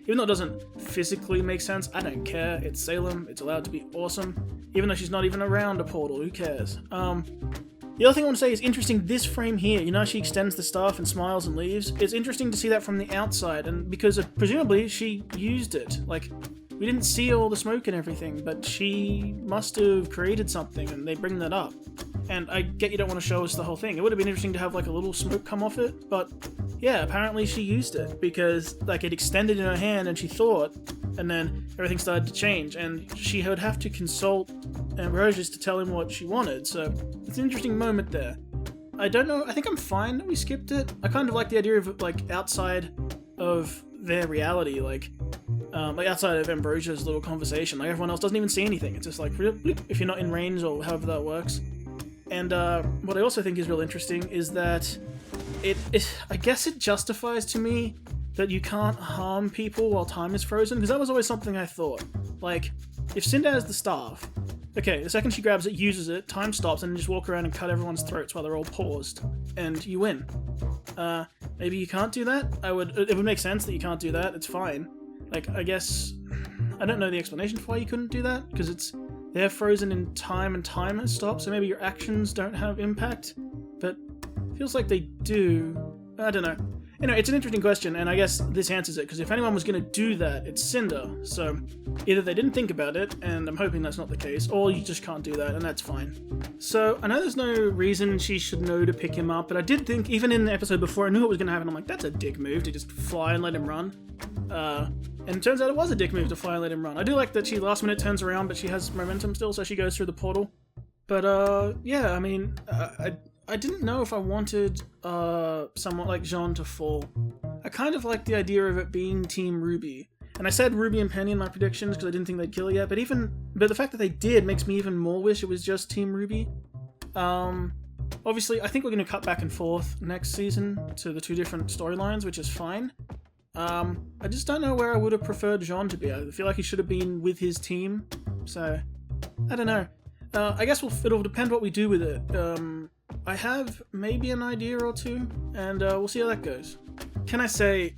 Even though it doesn't physically make sense, I don't care. It's Salem. It's allowed to be awesome. Even though she's not even around a portal, who cares? The other thing I want to say is interesting, this frame here, you know, she extends the staff and smiles and leaves. It's interesting to see that from the outside, and because presumably she used it. Like, we didn't see all the smoke and everything, but she must have created something, and they bring that up. And I get you don't want to show us the whole thing. It would have been interesting to have like a little smoke come off it, but yeah, apparently she used it because like it extended in her hand and she thought, and then everything started to change, and she would have to consult Ambrosius to tell him what she wanted. So it's an interesting moment there. I don't know. I think I'm fine that we skipped it. I kind of like the idea of like outside of their reality, like outside of Ambrosia's little conversation. Like everyone else doesn't even see anything. It's just like if you're not in range or however that works. And what I also think is real interesting is that I guess it justifies to me that you can't harm people while time is frozen, because that was always something I thought. Like, if Cinder has the staff, okay, the second she grabs it, uses it, time stops, and you just walk around and cut everyone's throats while they're all paused, and you win. Maybe you can't do that? It would make sense that you can't do that, it's fine. Like, I guess, I don't know the explanation for why you couldn't do that, because they're frozen in time and time has stopped, so maybe your actions don't have impact, but it feels like they do. I don't know. You know, it's an interesting question, and I guess this answers it, because if anyone was going to do that, it's Cinder. So either they didn't think about it, and I'm hoping that's not the case, or you just can't do that, and that's fine. So I know there's no reason she should know to pick him up, but I did think, even in the episode before, I knew what was going to happen. I'm like, that's a dick move to just fly and let him run. And it turns out it was a dick move to fly and let him run. I do like that she last minute turns around, but she has momentum still, so she goes through the portal. But yeah, I mean, I didn't know if I wanted someone like Jone to fall. I kind of like the idea of it being Team RWBY. And I said Ruby and Penny in my predictions because I didn't think they'd kill her yet, but the fact that they did makes me even more wish it was just Team RWBY. Obviously, I think we're going to cut back and forth next season to the two different storylines, which is fine. I just don't know where I would have preferred Jone to be. I feel like he should have been with his team, so I don't know. I guess it'll depend what we do with it. I have maybe an idea or two, and we'll see how that goes. Can I say,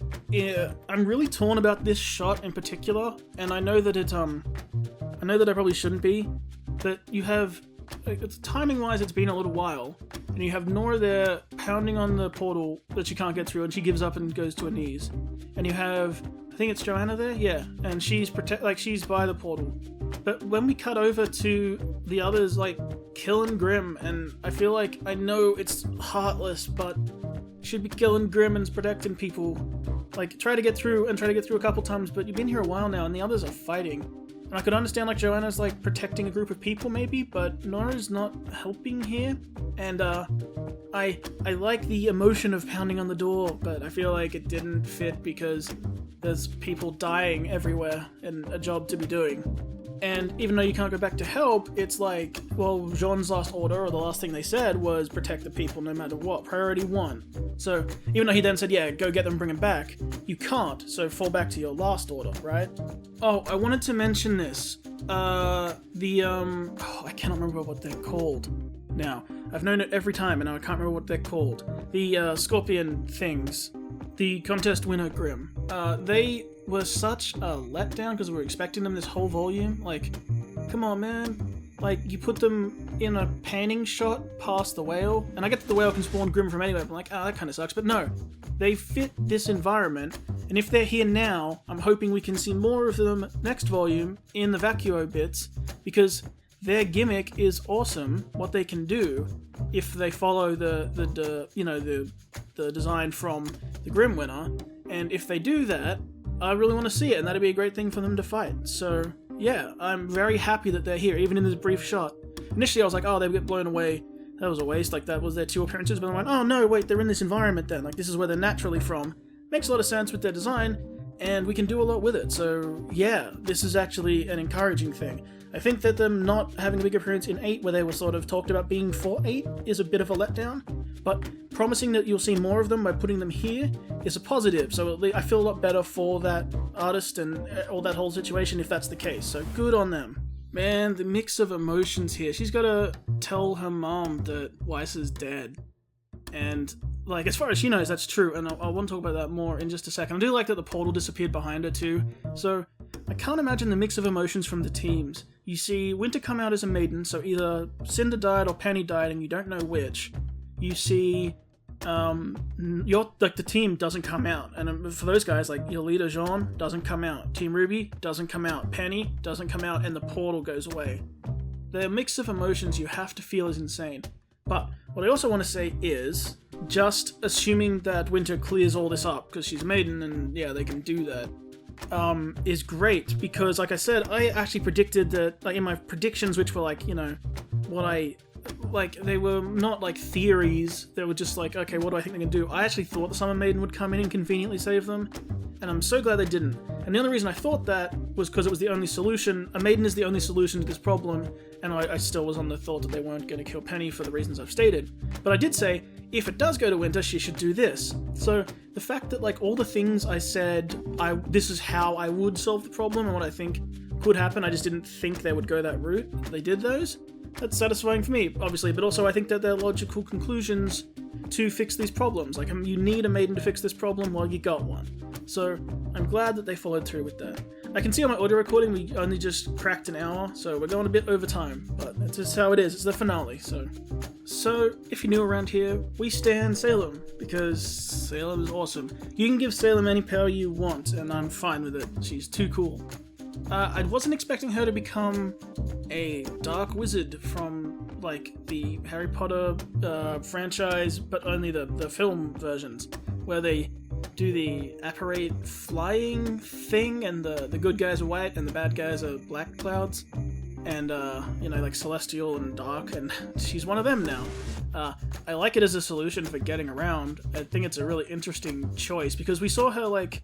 I'm really torn about this shot in particular, and I know that I know that I probably shouldn't be, but you have, timing-wise, it's been a little while, and you have Nora there pounding on the portal that she can't get through, and she gives up and goes to her knees. And you have, I think it's Joanna there? Yeah, and she's she's by the portal. But when we cut over to the others, like, killing Grimm, and I feel like, I know it's heartless, but should be killing Grimm and protecting people. Like, try to get through a couple times, but you've been here a while now, and the others are fighting. And I could understand, like, Joanna's, like, protecting a group of people, maybe, but Nora's not helping here. And, I like the emotion of pounding on the door, but I feel like it didn't fit because there's people dying everywhere and a job to be doing. And even though you can't go back to help, it's like, well, Jone's last order, or the last thing they said, was protect the people no matter what. Priority 1. So, even though he then said, yeah, go get them, bring them back, you can't, so fall back to your last order, right? Oh, I wanted to mention this. I cannot remember what they're called now. I've known it every time, and now I can't remember what they're called. The, scorpion things. The contest winner, Grimm. They were such a letdown because we were expecting them this whole volume. Like, come on, man. Like, you put them in a panning shot past the whale, and I get that the whale can spawn Grimm from anywhere, but I'm like, that kind of sucks. But no, they fit this environment, and if they're here now, I'm hoping we can see more of them next volume in the Vacuo bits, because their gimmick is awesome, what they can do if they follow the design from the Grimm winner, and if they do that, I really want to see it, and that'd be a great thing for them to fight. So, yeah, I'm very happy that they're here, even in this brief shot. Initially, I was like, oh, they get blown away. That was a waste, like, that was their 2 appearances, but I went, oh, no, wait, they're in this environment then. Like, this is where they're naturally from. Makes a lot of sense with their design, and we can do a lot with it. So, yeah, this is actually an encouraging thing. I think that them not having a big appearance in 8, where they were sort of talked about being for 8, is a bit of a letdown, but promising that you'll see more of them by putting them here is a positive, so I feel a lot better for that artist and all that whole situation if that's the case, so good on them. Man, the mix of emotions here. She's gotta tell her mom that Weiss is dead, and like, as far as she knows, that's true, and I want to talk about that more in just a second. I do like that the portal disappeared behind her, too. So, I can't imagine the mix of emotions from the teams. You see Winter come out as a maiden, so either Cinder died or Penny died, and you don't know which. You see, the team doesn't come out, and for those guys, like, your leader, Jone, doesn't come out. Team RWBY doesn't come out. Penny doesn't come out, and the portal goes away. The mix of emotions you have to feel is insane. But what I also want to say is, just assuming that Winter clears all this up, because she's a maiden, and yeah, they can do that, is great, because like I said, I actually predicted that, like in my predictions, which were like, you know, what I, like, they were not like theories, they were just like, okay, what do I think they can do? I actually thought the Summer Maiden would come in and conveniently save them, and I'm so glad they didn't. And the only reason I thought that was because it was the only solution. A maiden is the only solution to this problem, and I still was on the thought that they weren't going to kill Penny for the reasons I've stated. But I did say, if it does go to Winter, she should do this. So the fact that, like, all the things I said, this is how I would solve the problem and what I think could happen, I just didn't think they would go that route. They did those. That's satisfying for me, obviously, but also I think that they're logical conclusions to fix these problems. Like, you need a maiden to fix this problem, well, you got one. So I'm glad that they followed through with that. I can see on my audio recording we only just cracked an hour, so we're going a bit over time, but that's just how it is. It's the finale, so if you're new around here, we stand Salem, because Salem is awesome. You can give Salem any power you want, and I'm fine with it. She's too cool. I wasn't expecting her to become a dark wizard from, like, the Harry Potter franchise, but only the film versions, where they do the apparate flying thing, and the good guys are white and the bad guys are black clouds, and you know, like celestial and dark, and she's one of them now. I like it as a solution for getting around. I think it's a really interesting choice, because we saw her, like,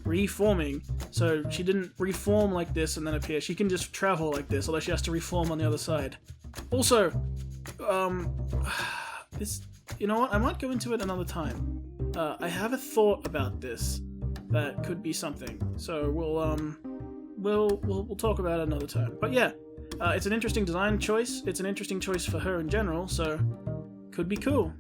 reforming, so she didn't reform like this and then appear. She can just travel like this, although she has to reform on the other side. Also, this, you know what, I might go into it another time. I have a thought about this that could be something, so we'll talk about it another time. But yeah, it's an interesting design choice. It's an interesting choice for her in general, so could be cool.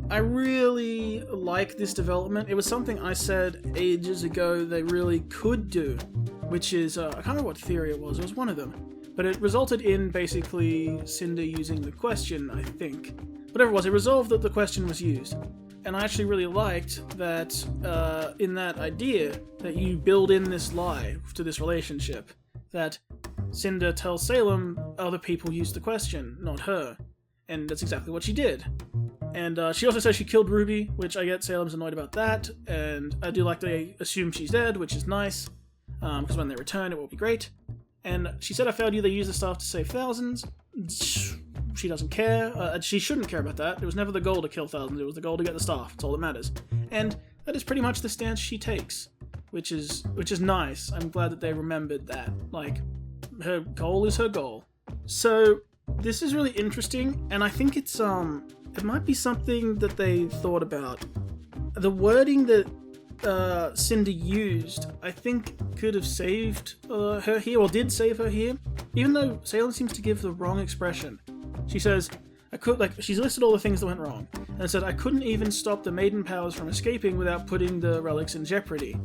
I really like this development. It was something I said ages ago they really could do, which is, I can't remember what theory it was one of them, but it resulted in basically Cinder using the question, I think. Whatever it was, it resolved that the question was used. And I actually really liked that, in that idea, that you build in this lie to this relationship, that Cinder tells Salem other people used the question, not her. And that's exactly what she did. And she also says she killed RWBY, which I get Salem's annoyed about that, and I do like they assume she's dead, which is nice, because when they return it will be great. And she said, I failed you, they used the staff to save thousands. She doesn't care. She shouldn't care about that. It was never the goal to kill thousands, it was the goal to get the staff. That's all that matters. And that is pretty much the stance she takes, which is nice. I'm glad that they remembered that. Like, her goal is her goal. So, this is really interesting, and I think it's, it might be something that they thought about. The wording that Cinder used, I think, could have saved her here, or did save her here, even though Salem seems to give the wrong expression. She says, she's listed all the things that went wrong, and said, I couldn't even stop the maiden powers from escaping without putting the relics in jeopardy.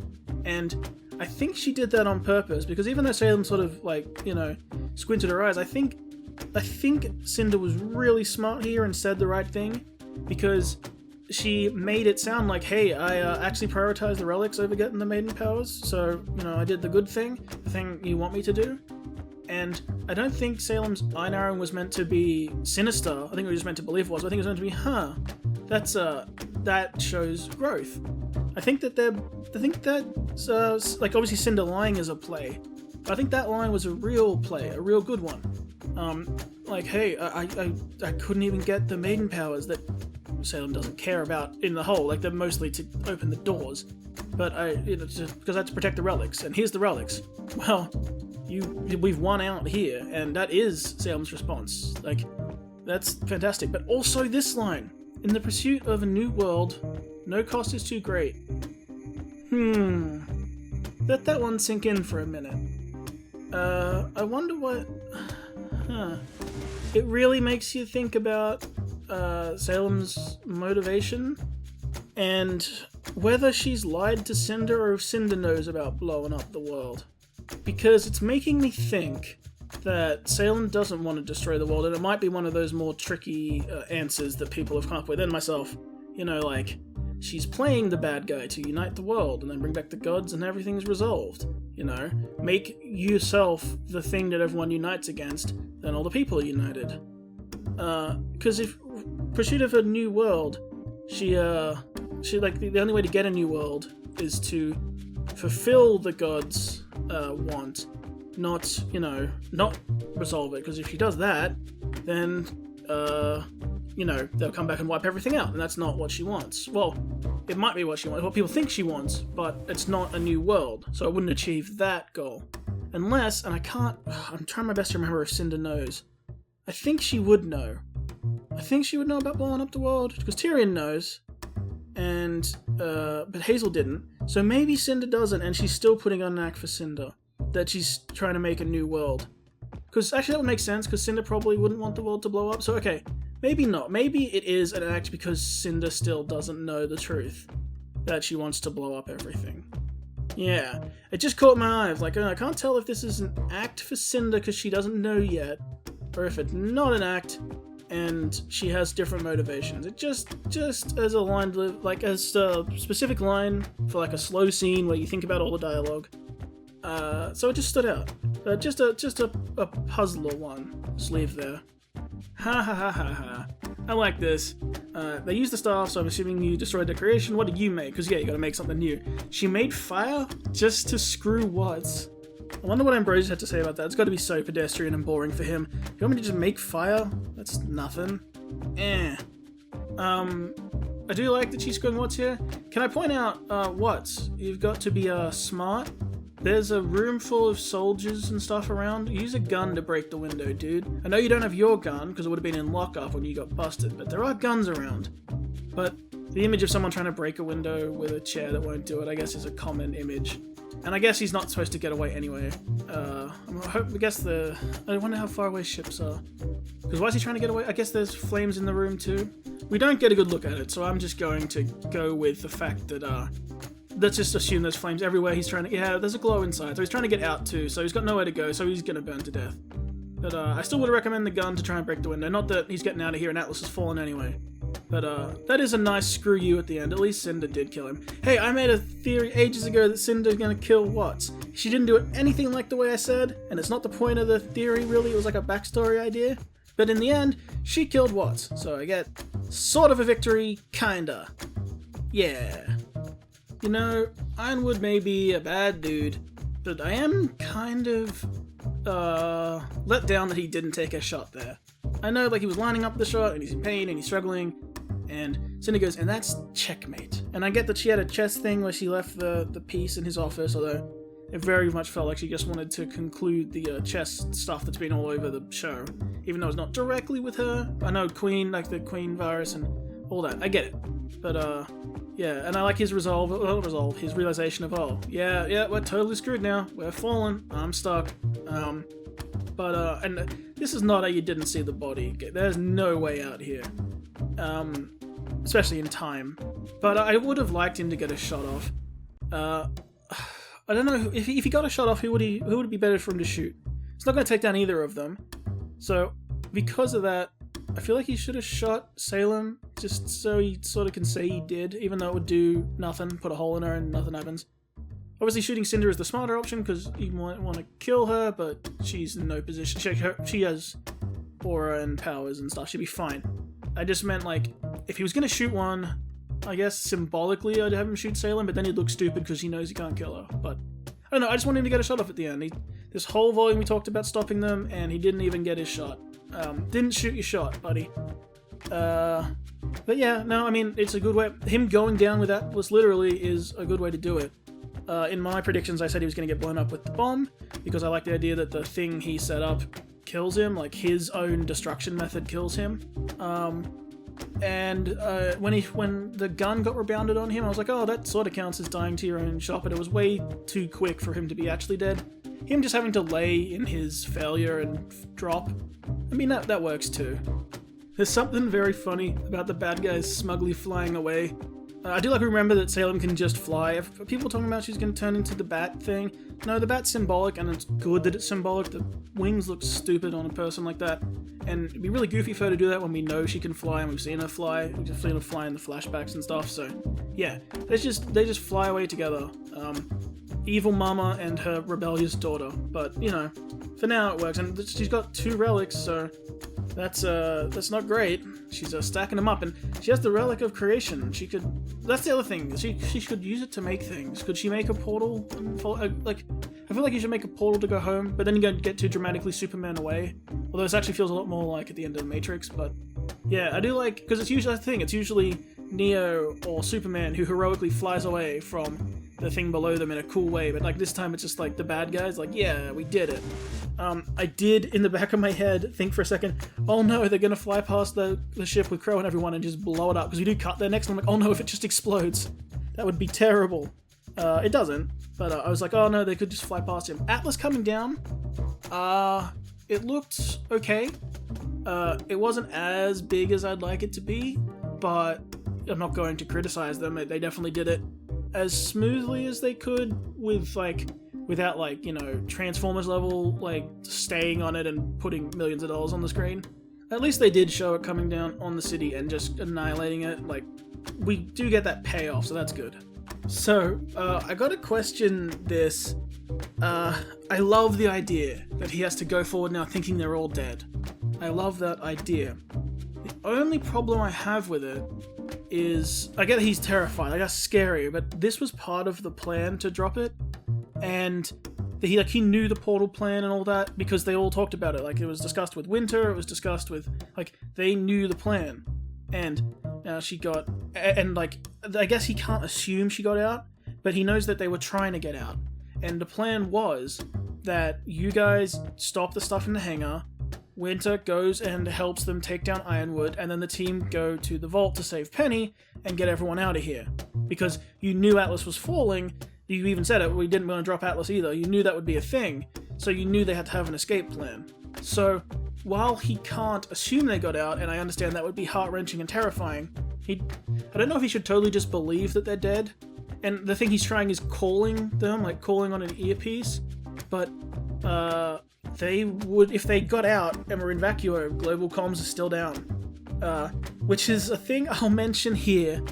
And I think she did that on purpose, because even though Salem sort of, like, you know, squinted her eyes, I think Cinder was really smart here and said the right thing, because she made it sound like, hey, I actually prioritized the relics over getting the maiden powers, so, you know, I did the good thing, the thing you want me to do. And I don't think Salem's eye arrowing was meant to be sinister. I think we were just meant to believe it was. I think it was meant to be, that shows growth. I think that like, obviously Cinder lying is a play, but I think that line was a real play, a real good one. Like, hey, I couldn't even get the maiden powers that Salem doesn't care about in the whole, like, they're mostly to open the doors, but because I had to protect the relics, and here's the relics. Well, we've won out here, and that is Salem's response. Like, that's fantastic. But also this line, in the pursuit of a new world, no cost is too great. Let that one sink in for a minute. I wonder what... It really makes you think about Salem's motivation, and whether she's lied to Cinder or if Cinder knows about blowing up the world. Because it's making me think that Salem doesn't want to destroy the world, and it might be one of those more tricky answers that people have come up with, and myself, like, she's playing the bad guy to unite the world, and then bring back the gods, and everything's resolved, Make yourself the thing that everyone unites against, then all the people are united. Because if pursuit of a new world, she like, the only way to get a new world is to fulfill the gods' want, not resolve it, because if she does that, then, they'll come back and wipe everything out, and that's not what she wants. Well, it might be what she wants, what people think she wants, but it's not a new world, so it wouldn't achieve that goal. Unless, and I'm trying my best to remember if Cinder knows. I think she would know. I think she would know about blowing up the world, because Tyrion knows, but Hazel didn't, so maybe Cinder doesn't, and she's still putting on an act for Cinder, that she's trying to make a new world. Because actually that would make sense, because Cinder probably wouldn't want the world to blow up, so okay, maybe not. Maybe it is an act because Cinder still doesn't know the truth, that she wants to blow up everything. Yeah, it just caught my eye. I was like, I can't tell if this is an act for Cinder because she doesn't know yet, or if it's not an act and she has different motivations. It just as a line, like as a specific line for like a slow scene where you think about all the dialogue. So it just stood out. Just a puzzler one. Just leave there. Ha ha ha ha ha. I like this. They used the staff, so I'm assuming you destroyed the creation. What did you make? Because yeah, you gotta make something new. She made fire just to screw what? I wonder what Ambrosius had to say about that. It's gotta be so pedestrian and boring for him. You want me to just make fire? That's nothing. I do like that she's screwing what's here. Can I point out what's? You've got to be smart. There's a room full of soldiers and stuff around. Use a gun to break the window, dude. I know you don't have your gun, because it would have been in lockup when you got busted, but there are guns around. But the image of someone trying to break a window with a chair that won't do it, I guess, is a common image. And I guess he's not supposed to get away anyway. I wonder how far away ships are. Because why is he trying to get away? I guess there's flames in the room too. We don't get a good look at it, so I'm just going to go with the fact that, let's just assume there's flames everywhere. He's trying to, there's a glow inside, so he's trying to get out too, so he's got nowhere to go, so he's gonna burn to death. But I still would recommend the gun to try and break the window. Not that he's getting out of here and Atlas has fallen anyway. But that is a nice screw you at the end. At least Cinder did kill him. Hey, I made a theory ages ago that Cinder's gonna kill Watts. She didn't do it anything like the way I said, and it's not the point of the theory really, it was like a backstory idea. But in the end, she killed Watts, so I get sort of a victory, kinda. Yeah. Ironwood may be a bad dude, but I am kind of let down that he didn't take a shot there. I know, like, he was lining up the shot, and he's in pain, and he's struggling, and Cinder goes, and that's checkmate. And I get that she had a chess thing where she left the piece in his office, although it very much felt like she just wanted to conclude the chess stuff that's been all over the show, even though it's not directly with her. I know Queen, like the Queen virus and all that, I get it. But, yeah, and I like his his realization of, yeah, we're totally screwed now. We're fallen. I'm stuck. And this is not how you didn't see the body. There's no way out here. Especially in time. But I would have liked him to get a shot off. I don't know, if he got a shot off, who would it be better for him to shoot? It's not going to take down either of them. So, because of that, I feel like he should have shot Salem, just so he sort of can say he did, even though it would do nothing, put a hole in her and nothing happens. Obviously shooting Cinder is the smarter option, because you might want to kill her, but she's in no position. She has aura and powers and stuff, she'd be fine. I just meant, like, if he was going to shoot one, I guess symbolically I'd have him shoot Salem, but then he'd look stupid because he knows he can't kill her. But, I don't know, I just wanted him to get a shot off at the end. This whole volume we talked about stopping them, and he didn't even get his shot. Didn't shoot your shot, buddy. But yeah, no, I mean, it's a good way. Him going down with Atlas literally is a good way to do it. In my predictions, I said he was going to get blown up with the bomb, because I like the idea that the thing he set up kills him, like his own destruction method kills him. And when the gun got rebounded on him, I was like, oh, that sort of counts as dying to your own shot, but it was way too quick for him to be actually dead. Him just having to lay in his failure and drop, I mean, that works too. There's something very funny about the bad guys smugly flying away. I do like to remember that Salem can just fly. If people talking about she's going to turn into the bat thing, no, the bat's symbolic, and it's good that it's symbolic. The wings look stupid on a person like that, and it'd be really goofy for her to do that when we know she can fly, and we've seen her fly. We've seen her fly in the flashbacks and stuff, so yeah, they just fly away together. Evil mama and her rebellious daughter, but, you know, for now it works, and she's got 2 relics, so that's not great. She's stacking them up, and she has the relic of creation. She could. That's the other thing. She could use it to make things. Could she make a portal? Like, I feel like you should make a portal to go home, but then you get too dramatically Superman away. Although this actually feels a lot more like at the end of the Matrix. But yeah, I do like, because it's usually, I think it's usually Neo or Superman who heroically flies away from the thing below them in a cool way. But like this time, it's just like the bad guys. Like, yeah, we did it. I did, in the back of my head, think for a second, oh no, they're gonna fly past the ship with Crow and everyone and just blow it up, because we do cut there next, and I'm like, oh no, if it just explodes, that would be terrible. It doesn't, but I was like, oh no, they could just fly past him. Atlas coming down, it looked okay. It wasn't as big as I'd like it to be, but I'm not going to criticize them. They definitely did it as smoothly as they could with, like, without, like, you know, Transformers level, like, staying on it and putting millions of dollars on the screen. At least they did show it coming down on the city and just annihilating it. Like, we do get that payoff, so that's good. So, I gotta question this. I love the idea that he has to go forward now thinking they're all dead. I love that idea. The only problem I have with it is, I get that he's terrified, I guess scary, but this was part of the plan to drop it. And he knew the portal plan and all that, because they all talked about it. Like, it was discussed with Winter, it was discussed with, like, they knew the plan. And now she got, and like, I guess he can't assume she got out, but he knows that they were trying to get out. And the plan was that you guys stop the stuff in the hangar, Winter goes and helps them take down Ironwood, and then the team go to the vault to save Penny and get everyone out of here. Because you knew Atlas was falling. You even said it, we didn't want to drop Atlas either. You knew that would be a thing, so you knew they had to have an escape plan. So, while he can't assume they got out, and I understand that would be heart-wrenching and terrifying, I don't know if he should totally just believe that they're dead. And the thing he's trying is calling them, like calling on an earpiece, but they would, if they got out and were in vacuo, global comms is still down. Which is a thing I'll mention here,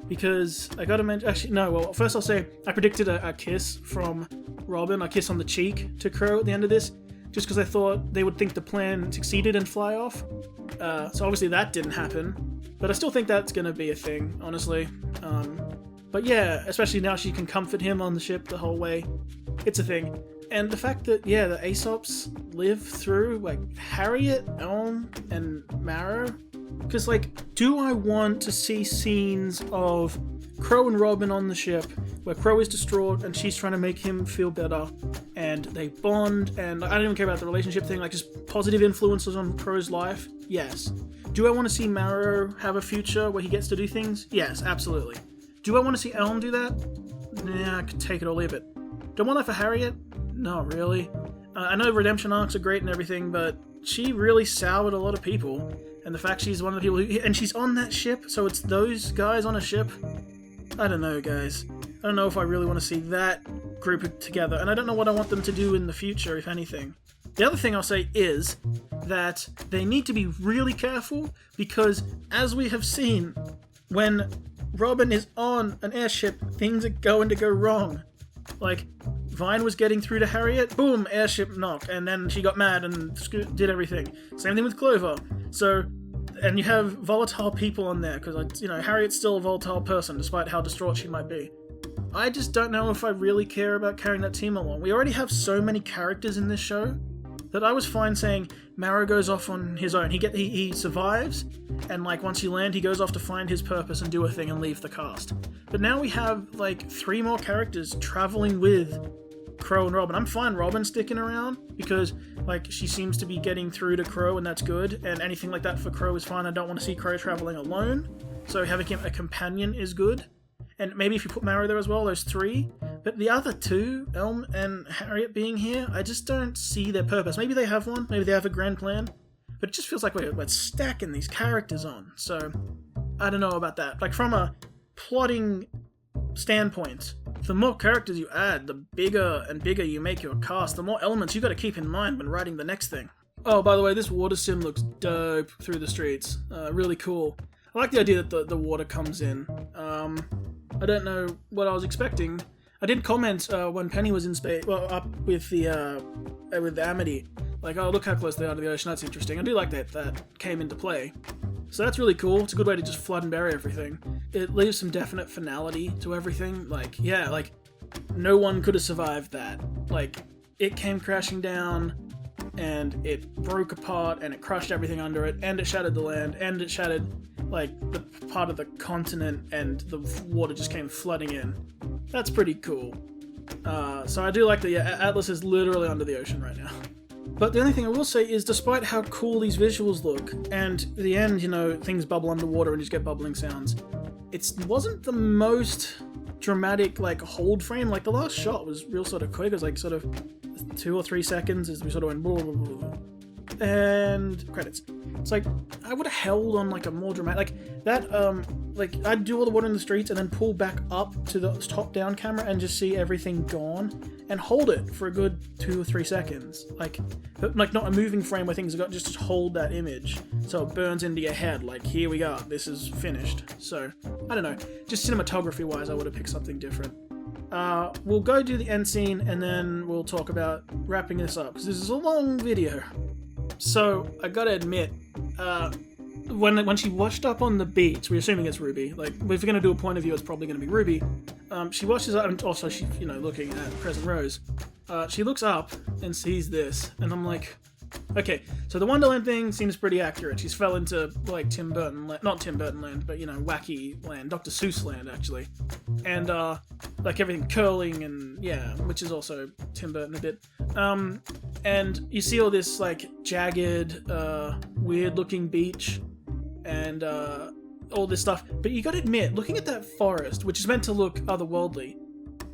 because I gotta mention, actually, no, well, first I'll say, I predicted a kiss from Robin, a kiss on the cheek to Crow at the end of this, just because I thought they would think the plan succeeded and fly off. So obviously that didn't happen, but I still think that's gonna be a thing, honestly. But yeah, especially now she can comfort him on the ship the whole way. It's a thing. And the fact that, yeah, the Aesops live through, like, Harriet, Elm, and Marrow. Because, like, do I want to see scenes of Crow and Robin on the ship, where Crow is distraught and she's trying to make him feel better, and they bond, and I don't even care about the relationship thing, like, just positive influences on Crow's life? Yes. Do I want to see Marrow have a future where he gets to do things? Yes, absolutely. Do I want to see Elm do that? Nah, I could take it or leave it. Do I want that for Harriet? Not really. I know redemption arcs are great and everything, but she really soured a lot of people. And the fact she's one of the people who... And she's on that ship, so it's those guys on a ship? I don't know, guys. I don't know if I really want to see that group together. And I don't know what I want them to do in the future, if anything. The other thing I'll say is that they need to be really careful, because as we have seen, when Robin is on an airship, things are going to go wrong. Like, Vine was getting through to Harriet, boom, airship knock, and then she got mad and did everything. Same thing with Clover. So, and you have volatile people on there, because, you know, Harriet's still a volatile person, despite how distraught she might be. I just don't know if I really care about carrying that team along. We already have so many characters in this show that I was fine saying Marrow goes off on his own. He survives, and like once you land, he goes off to find his purpose and do a thing and leave the cast. But now we have like 3 more characters traveling with Crow and Robin. I'm fine Robin sticking around, because like she seems to be getting through to Crow, and that's good, and anything like that for Crow is fine. I don't want to see Crow traveling alone, so having him a companion is good. And maybe if you put Marrow there as well, those 3. But the other 2, Elm and Harriet being here, I just don't see their purpose. Maybe they have one, maybe they have a grand plan, but it just feels like we're stacking these characters on. So I don't know about that. Like, from a plotting standpoint, the more characters you add, the bigger and bigger you make your cast, the more elements you got to keep in mind when writing the next thing. Oh, by the way, this water sim looks dope through the streets. Really cool. I like the idea that the water comes in. I don't know what I was expecting. I did comment when Penny was in space, well, up with Amity, like, oh, look how close they are to the ocean, that's interesting. I do like that came into play. So that's really cool. It's a good way to just flood and bury everything. It leaves some definite finality to everything. Like, yeah, like, no one could have survived that. Like, it came crashing down, and it broke apart, and it crushed everything under it, and it shattered the land, and it shattered, like, the part of the continent, and the water just came flooding in. That's pretty cool. So I do like that, yeah, Atlas is literally under the ocean right now. But the only thing I will say is, despite how cool these visuals look, and at the end, you know, things bubble underwater and you just get bubbling sounds, it wasn't the most dramatic, like, hold frame. Like, the last shot was real sort of quick. It was like sort of 2 or 3 seconds as we sort of went blah, blah, blah, blah, and credits. It's like, I would have held on, like, a more dramatic, like, that, like, I'd do all the water in the streets and then pull back up to the top-down camera and just see everything gone, and hold it for a good 2 or 3 seconds. Like not a moving frame where things are got, just hold that image so it burns into your head, like, here we go, this is finished. So, I don't know, just cinematography-wise, I would have picked something different. We'll go do the end scene, and then we'll talk about wrapping this up, because this is a long video. So, I gotta admit, when she washed up on the beach, we're assuming it's RWBY, like, if we're gonna do a point of view, it's probably gonna be RWBY. She washes up, and also she's, you know, looking at Crescent Rose. She looks up and sees this, and I'm like, okay, so the Wonderland thing seems pretty accurate. She's fell into, like, Tim Burton, not Tim Burton land, but, you know, wacky land, Dr. Seuss land, actually. And, like, everything curling and, yeah, which is also Tim Burton a bit. And you see all this, like, jagged, weird-looking beach, and, all this stuff. But you gotta admit, looking at that forest, which is meant to look otherworldly,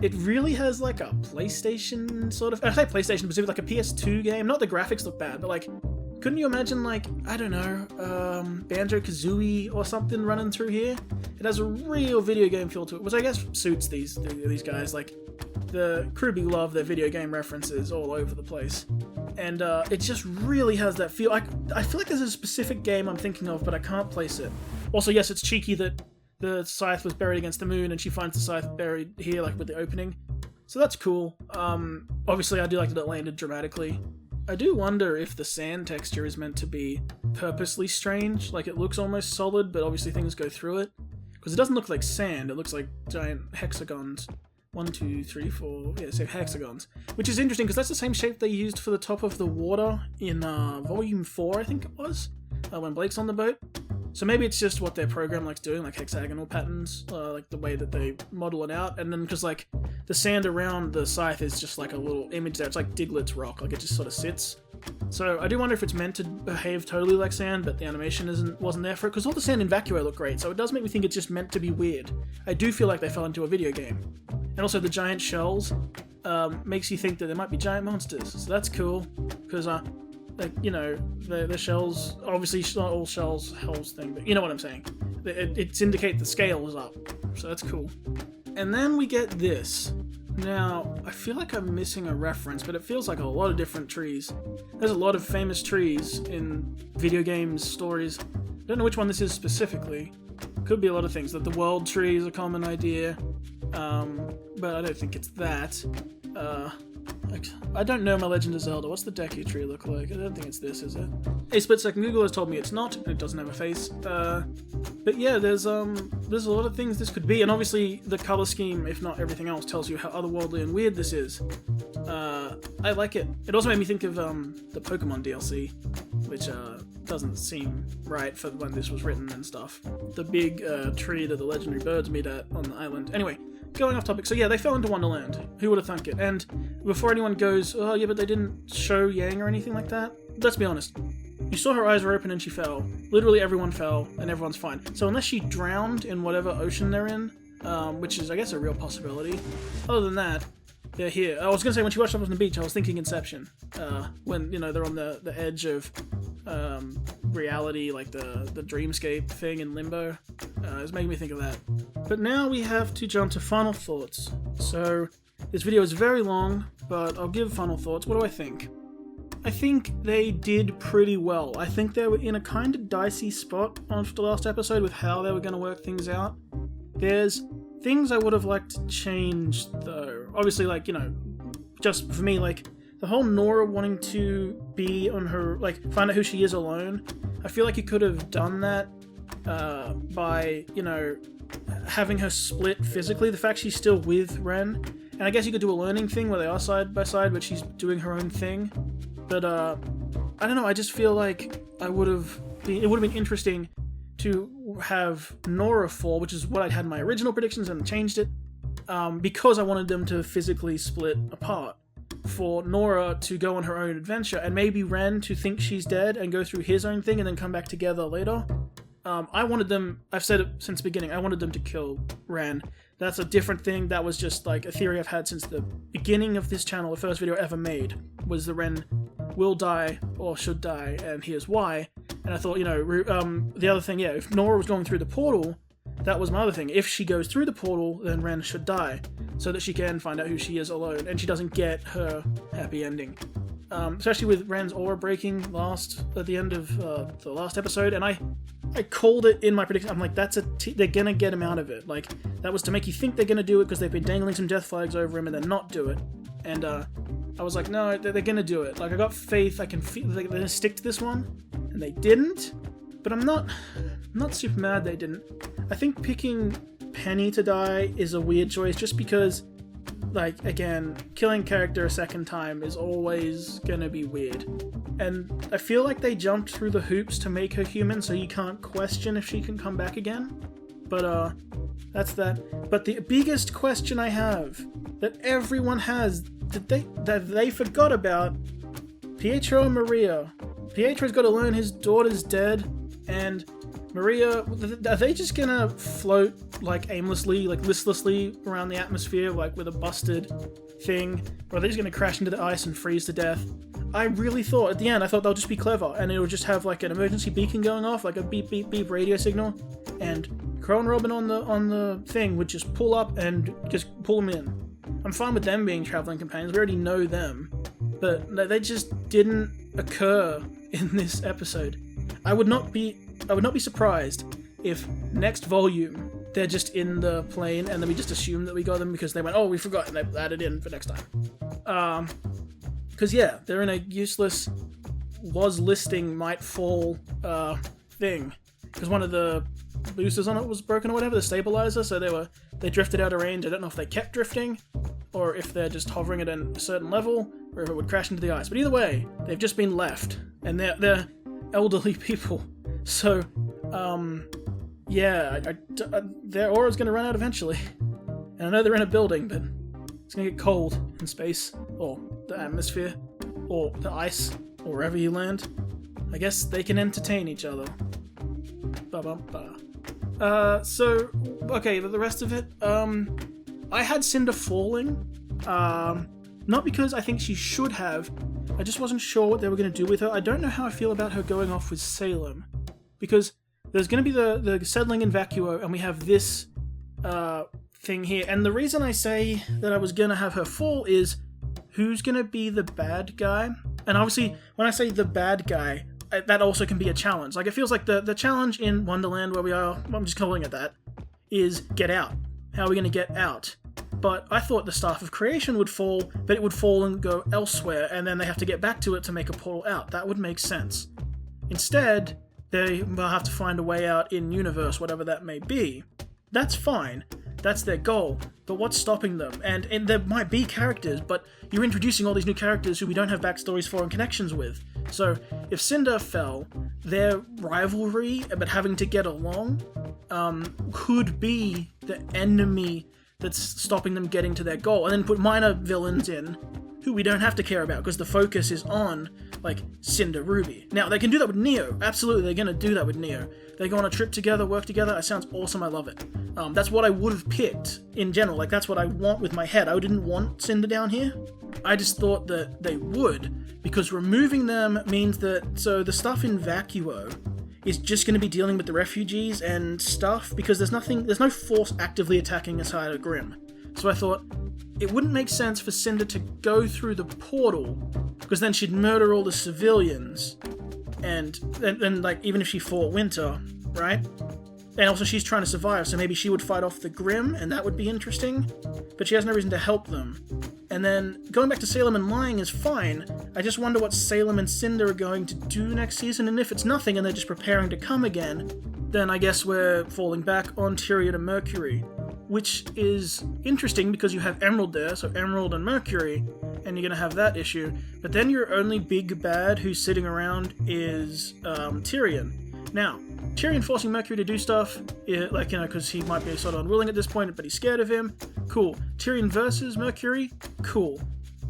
it really has, like, a PlayStation sort of... I say PlayStation, but like a PS2 game. Not the graphics look bad, but, like, couldn't you imagine, like, I don't know, Banjo-Kazooie or something running through here? It has a real video game feel to it, which I guess suits these guys. Like, the RWBY love their video game references all over the place. And it just really has that feel. I feel like there's a specific game I'm thinking of, but I can't place it. Also, yes, it's cheeky that the scythe was buried against the moon, and she finds the scythe buried here, like, with the opening. So that's cool. Obviously, I do like that it landed dramatically. I do wonder if the sand texture is meant to be purposely strange. Like, it looks almost solid, but obviously things go through it. Because it doesn't look like sand, it looks like giant hexagons. 1, 2, 3, 4, yeah, so hexagons. Which is interesting, because that's the same shape they used for the top of the water in Volume 4, I think it was, when Blake's on the boat. So maybe it's just what their program likes doing, like hexagonal patterns, like the way that they model it out. And then, because, like, the sand around the scythe is just like a little image there. It's like Diglett's rock, like it just sort of sits. So I do wonder if it's meant to behave totally like sand, but the animation wasn't there for it, because all the sand in Vacuo look great, so it does make me think it's just meant to be weird. I do feel like they fell into a video game. And also the giant shells makes you think that there might be giant monsters, so that's cool, because like, you know, the shells, obviously not all shells Hell's thing, but you know what I'm saying. It's indicate the scale is up, so that's cool. And then we get this. Now, I feel like I'm missing a reference, but it feels like a lot of different trees. There's a lot of famous trees in video games, stories. I don't know which one this is specifically. Could be a lot of things. That the world tree is a common idea, but I don't think it's that. I don't know my Legend of Zelda. What's the Deku tree look like? I don't think it's this, is it? A split second, Google has told me it's not, and it doesn't have a face. But yeah, there's a lot of things this could be, and obviously the color scheme, if not everything else, tells you how otherworldly and weird this is. I like it. It also made me think of the Pokemon DLC, which doesn't seem right for when this was written and stuff. The big tree that the legendary birds meet at on the island. Anyway, going off topic, so yeah, they fell into Wonderland. Who would have thunk it? And before anyone goes, oh yeah, but they didn't show Yang or anything like that, let's be honest. You saw her eyes were open and she fell. Literally everyone fell, and everyone's fine. So unless she drowned in whatever ocean they're in, which is, I guess, a real possibility, other than that, they're here. I was gonna say when she washed up on the beach, I was thinking Inception. When they're on the edge of reality, like the dreamscape thing in Limbo. It's making me think of that. But now we have to jump to final thoughts. So this video is very long, but I'll give final thoughts. What do I think? I think they did pretty well. I think they were in a kind of dicey spot after the last episode with how they were going to work things out. There's things I would have liked to change, though. Obviously, just for me, the whole Nora wanting to be on her, find out who she is alone. I feel like you could have done that by, having her split physically. The fact she's still with Ren. And I guess you could do a learning thing where they are side by side, but she's doing her own thing. But, I don't know, I just feel like it would have been interesting to have Nora fall, which is what I'd had in my original predictions and changed it, because I wanted them to physically split apart. For Nora to go on her own adventure, and maybe Ren to think she's dead and go through his own thing and then come back together later. I wanted them, I've said it since the beginning, I wanted them to kill Ren. That's a different thing. That was just a theory I've had since the beginning of this channel. The first video I ever made was the Ren will die or should die, and here's why. And I thought, the other thing, if Nora was going through the portal, that was my other thing. If she goes through the portal, then Ren should die, so that she can find out who she is alone, and she doesn't get her happy ending. Especially with Ren's aura breaking at the end of the last episode, and I called it in my prediction. I'm like, they're gonna get him out of it. That was to make you think they're gonna do it because they've been dangling some death flags over him and then not do it. And I was like, no, they're gonna do it. I got faith. I can feel they're gonna stick to this one, and they didn't. But I'm not super mad they didn't. I think picking Penny to die is a weird choice, just because, again, killing character a second time is always gonna be weird. And I feel like they jumped through the hoops to make her human, so you can't question if she can come back again. But, that's that. But the biggest question I have, that everyone has, that they forgot about, Pietro and Maria. Pietro's got to learn his daughter's dead, and Maria, are they just gonna float, aimlessly, listlessly around the atmosphere, with a busted thing? Or are they just gonna crash into the ice and freeze to death? I really thought, at the end, they'll just be clever, and it'll just have, an emergency beacon going off, a beep, beep, beep radio signal, and Crow and Robin on the thing would just pull up and just pull them in. I'm fine with them being traveling companions, we already know them, but they just didn't occur in this episode. I would not be surprised if next volume they're just in the plane and then we just assume that we got them because they went, oh, we forgot, and they added in for next time. Because they're in a useless was listing might fall thing, because one of the boosters on it was broken or whatever, the stabilizer, so they drifted out of range. I don't know if they kept drifting or if they're just hovering at a certain level or if it would crash into the ice, but either way they've just been left, and they're elderly people, so their aura's going to run out eventually. And I know they're in a building, but it's going to get cold in space, or the atmosphere, or the ice, or wherever you land. I guess they can entertain each other. Okay, but the rest of it, I had Cinder falling, not because I think she should have, I just wasn't sure what they were going to do with her. I don't know how I feel about her going off with Salem, because there's going to be the settling in Vacuo, and we have this thing here. And the reason I say that I was going to have her fall is, who's going to be the bad guy? And obviously, when I say the bad guy, that also can be a challenge. It feels like the challenge in Wonderland, where we are, I'm just calling it that, is get out. How are we going to get out? But I thought the Staff of Creation would fall, but it would fall and go elsewhere, and then they have to get back to it to make a portal out. That would make sense. Instead, they will have to find a way out in universe, whatever that may be. That's fine. That's their goal. But what's stopping them? And there might be characters, but you're introducing all these new characters who we don't have backstories for and connections with. So if Cinder fell, their rivalry about having to get along could be the enemy that's stopping them getting to their goal. And then put minor villains in, who we don't have to care about because the focus is on, like, Cinder, RWBY. Now, they can do that with Neo. Absolutely, they're going to do that with Neo. They go on a trip together, work together. It sounds awesome. I love it. That's what I would have picked in general. Like, that's what I want with my head. I didn't want Cinder down here. I just thought that they would, because removing them means that, so the stuff in Vacuo is just going to be dealing with the refugees and stuff, because there's no force actively attacking aside of Grimm. So I thought, it wouldn't make sense for Cinder to go through the portal, because then she'd murder all the civilians, and like, even if she fought Winter, right? And also she's trying to survive, so maybe she would fight off the Grimm, and that would be interesting, but she has no reason to help them. And then, going back to Salem and lying is fine. I just wonder what Salem and Cinder are going to do next season, and if it's nothing and they're just preparing to come again, then I guess we're falling back on Tyrion and Mercury. Which is interesting because you have Emerald there, so Emerald and Mercury, and you're going to have that issue. But then your only big bad who's sitting around is Tyrion. Now, Tyrion forcing Mercury to do stuff, because he might be sort of unwilling at this point, but he's scared of him. Cool. Tyrion versus Mercury? Cool.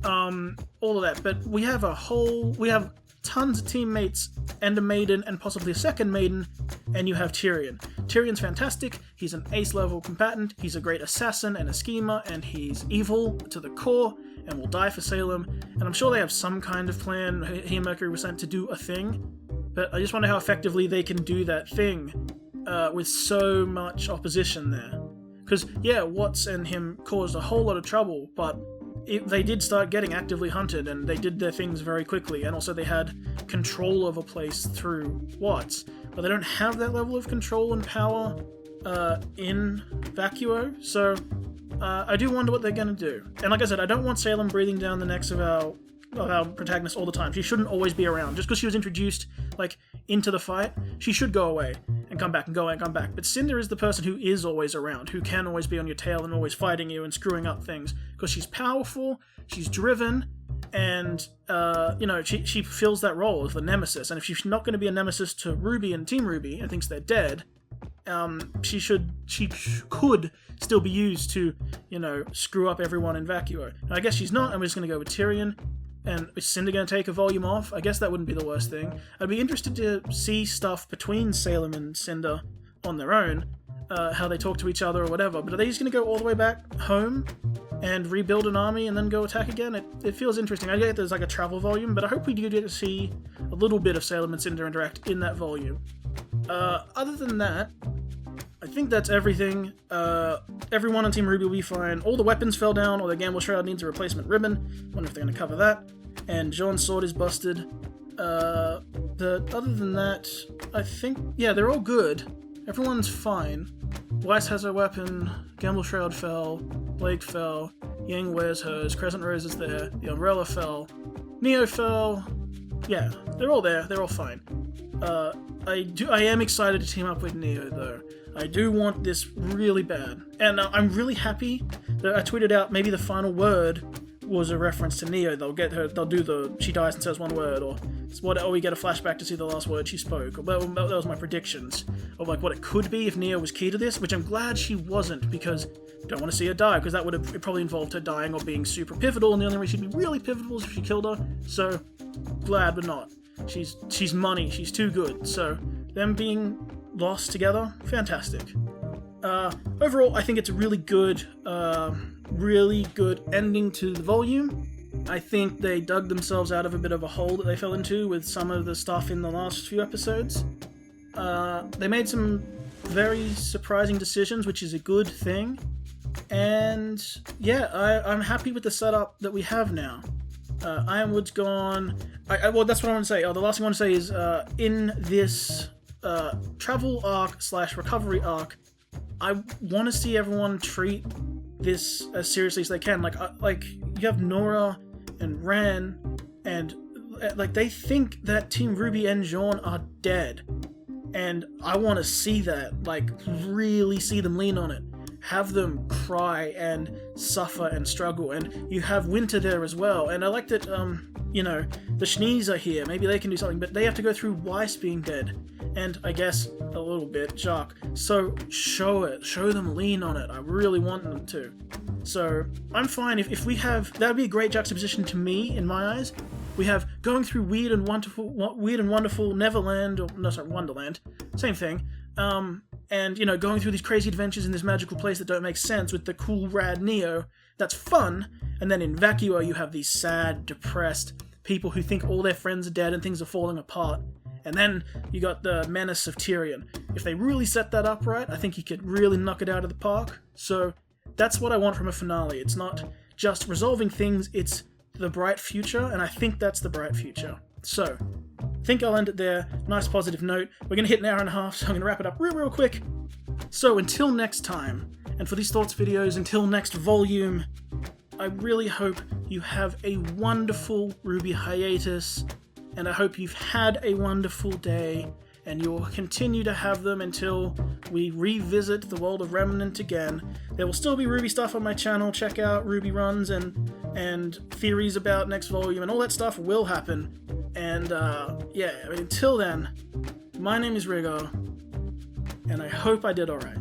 All of that. But we have tons of teammates and a Maiden and possibly a second Maiden, and you have Tyrion. Tyrion's fantastic. He's an ace-level combatant. He's a great assassin and a schemer, and he's evil to the core and will die for Salem. And I'm sure they have some kind of plan. He and Mercury were sent to do a thing, but I just wonder how effectively they can do that thing with so much opposition there. Because, yeah, Watts and him caused a whole lot of trouble, but they did start getting actively hunted, and they did their things very quickly, and also they had control of a place through Watts. But they don't have that level of control and power in Vacuo, so I do wonder what they're going to do. And like I said, I don't want Salem breathing down the necks of our protagonist all the time. She shouldn't always be around. Just because she was introduced, like, into the fight, she should go away and come back and go away and come back. But Cinder is the person who is always around, who can always be on your tail and always fighting you and screwing up things, because she's powerful, she's driven, and she fills that role as the nemesis. And if she's not going to be a nemesis to RWBY and Team RWBY and thinks they're dead, she could still be used to, screw up everyone in Vacuo. And I guess she's not. I'm just going to go with Tyrion. And is Cinder going to take a volume off? I guess that wouldn't be the worst thing. I'd be interested to see stuff between Salem and Cinder on their own, how they talk to each other or whatever. But are they just going to go all the way back home and rebuild an army and then go attack again? It feels interesting. I get there's like a travel volume, but I hope we do get to see a little bit of Salem and Cinder interact in that volume. Other than that, I think that's everything. Everyone on Team RWBY will be fine. All the weapons fell down, or the Gamble Shroud needs a replacement ribbon. Wonder if they're going to cover that. And Jone's sword is busted. Other than that, I think, yeah, they're all good. Everyone's fine. Weiss has her weapon. Gamble Shroud fell. Blake fell. Yang wears hers. Crescent Rose is there. The Umbrella fell. Neo fell. Yeah, they're all there. They're all fine. I am excited to team up with Neo, though. I do want this really bad. And I'm really happy that I tweeted out maybe the final word was a reference to Neo. They'll do she dies and says one word, or we get a flashback to see the last word she spoke. That was my predictions of like what it could be if Neo was key to this, which I'm glad she wasn't, because I don't want to see her die, because that would have probably involved her dying or being super pivotal, and the only way she'd be really pivotal is if she killed her. So, glad but not. She's money, she's too good, so them being lost together, fantastic. Overall, I think it's a really good ending to the volume. I think they dug themselves out of a bit of a hole that they fell into with some of the stuff in the last few episodes. They made some very surprising decisions, which is a good thing. And yeah, I'm happy with the setup that we have now. Ironwood's gone. Well, that's what I want to say. The last thing I want to say is, in this travel arc / recovery arc, I want to see everyone treat this as seriously as they can. Like you have Nora and Ren, and like they think that Team RWBY and Jone are dead, and I want to see that. Like really see them lean on it. Have them cry and suffer and struggle, and you have Winter there as well. And I like that, the Schnees are here. Maybe they can do something, but they have to go through Weiss being dead, and I guess a little bit Jacques. So show them lean on it. I really want them to. So I'm fine if we have, that would be a great juxtaposition to me, in my eyes. We have going through weird and wonderful Neverland, or no, sorry, Wonderland, same thing. And, you know, going through these crazy adventures in this magical place that don't make sense with the cool, rad Neo. That's fun. And then in Vacua, you have these sad, depressed people who think all their friends are dead and things are falling apart. And then you got the menace of Tyrion. If they really set that up right, I think you could really knock it out of the park. So that's what I want from a finale. It's not just resolving things, it's the bright future, and I think that's the bright future. So, I think I'll end it there. Nice positive note. We're going to hit an hour and a half, so I'm going to wrap it up real quick. So until next time, and for these thoughts videos, until next volume, I really hope you have a wonderful RWBY hiatus, and I hope you've had a wonderful day, and you'll continue to have them until we revisit the world of Remnant again. There will still be RWBY stuff on my channel. Check out RWBY runs and theories about next volume, and all that stuff will happen. And yeah, I mean, until then, my name is Riggo, and I hope I did alright.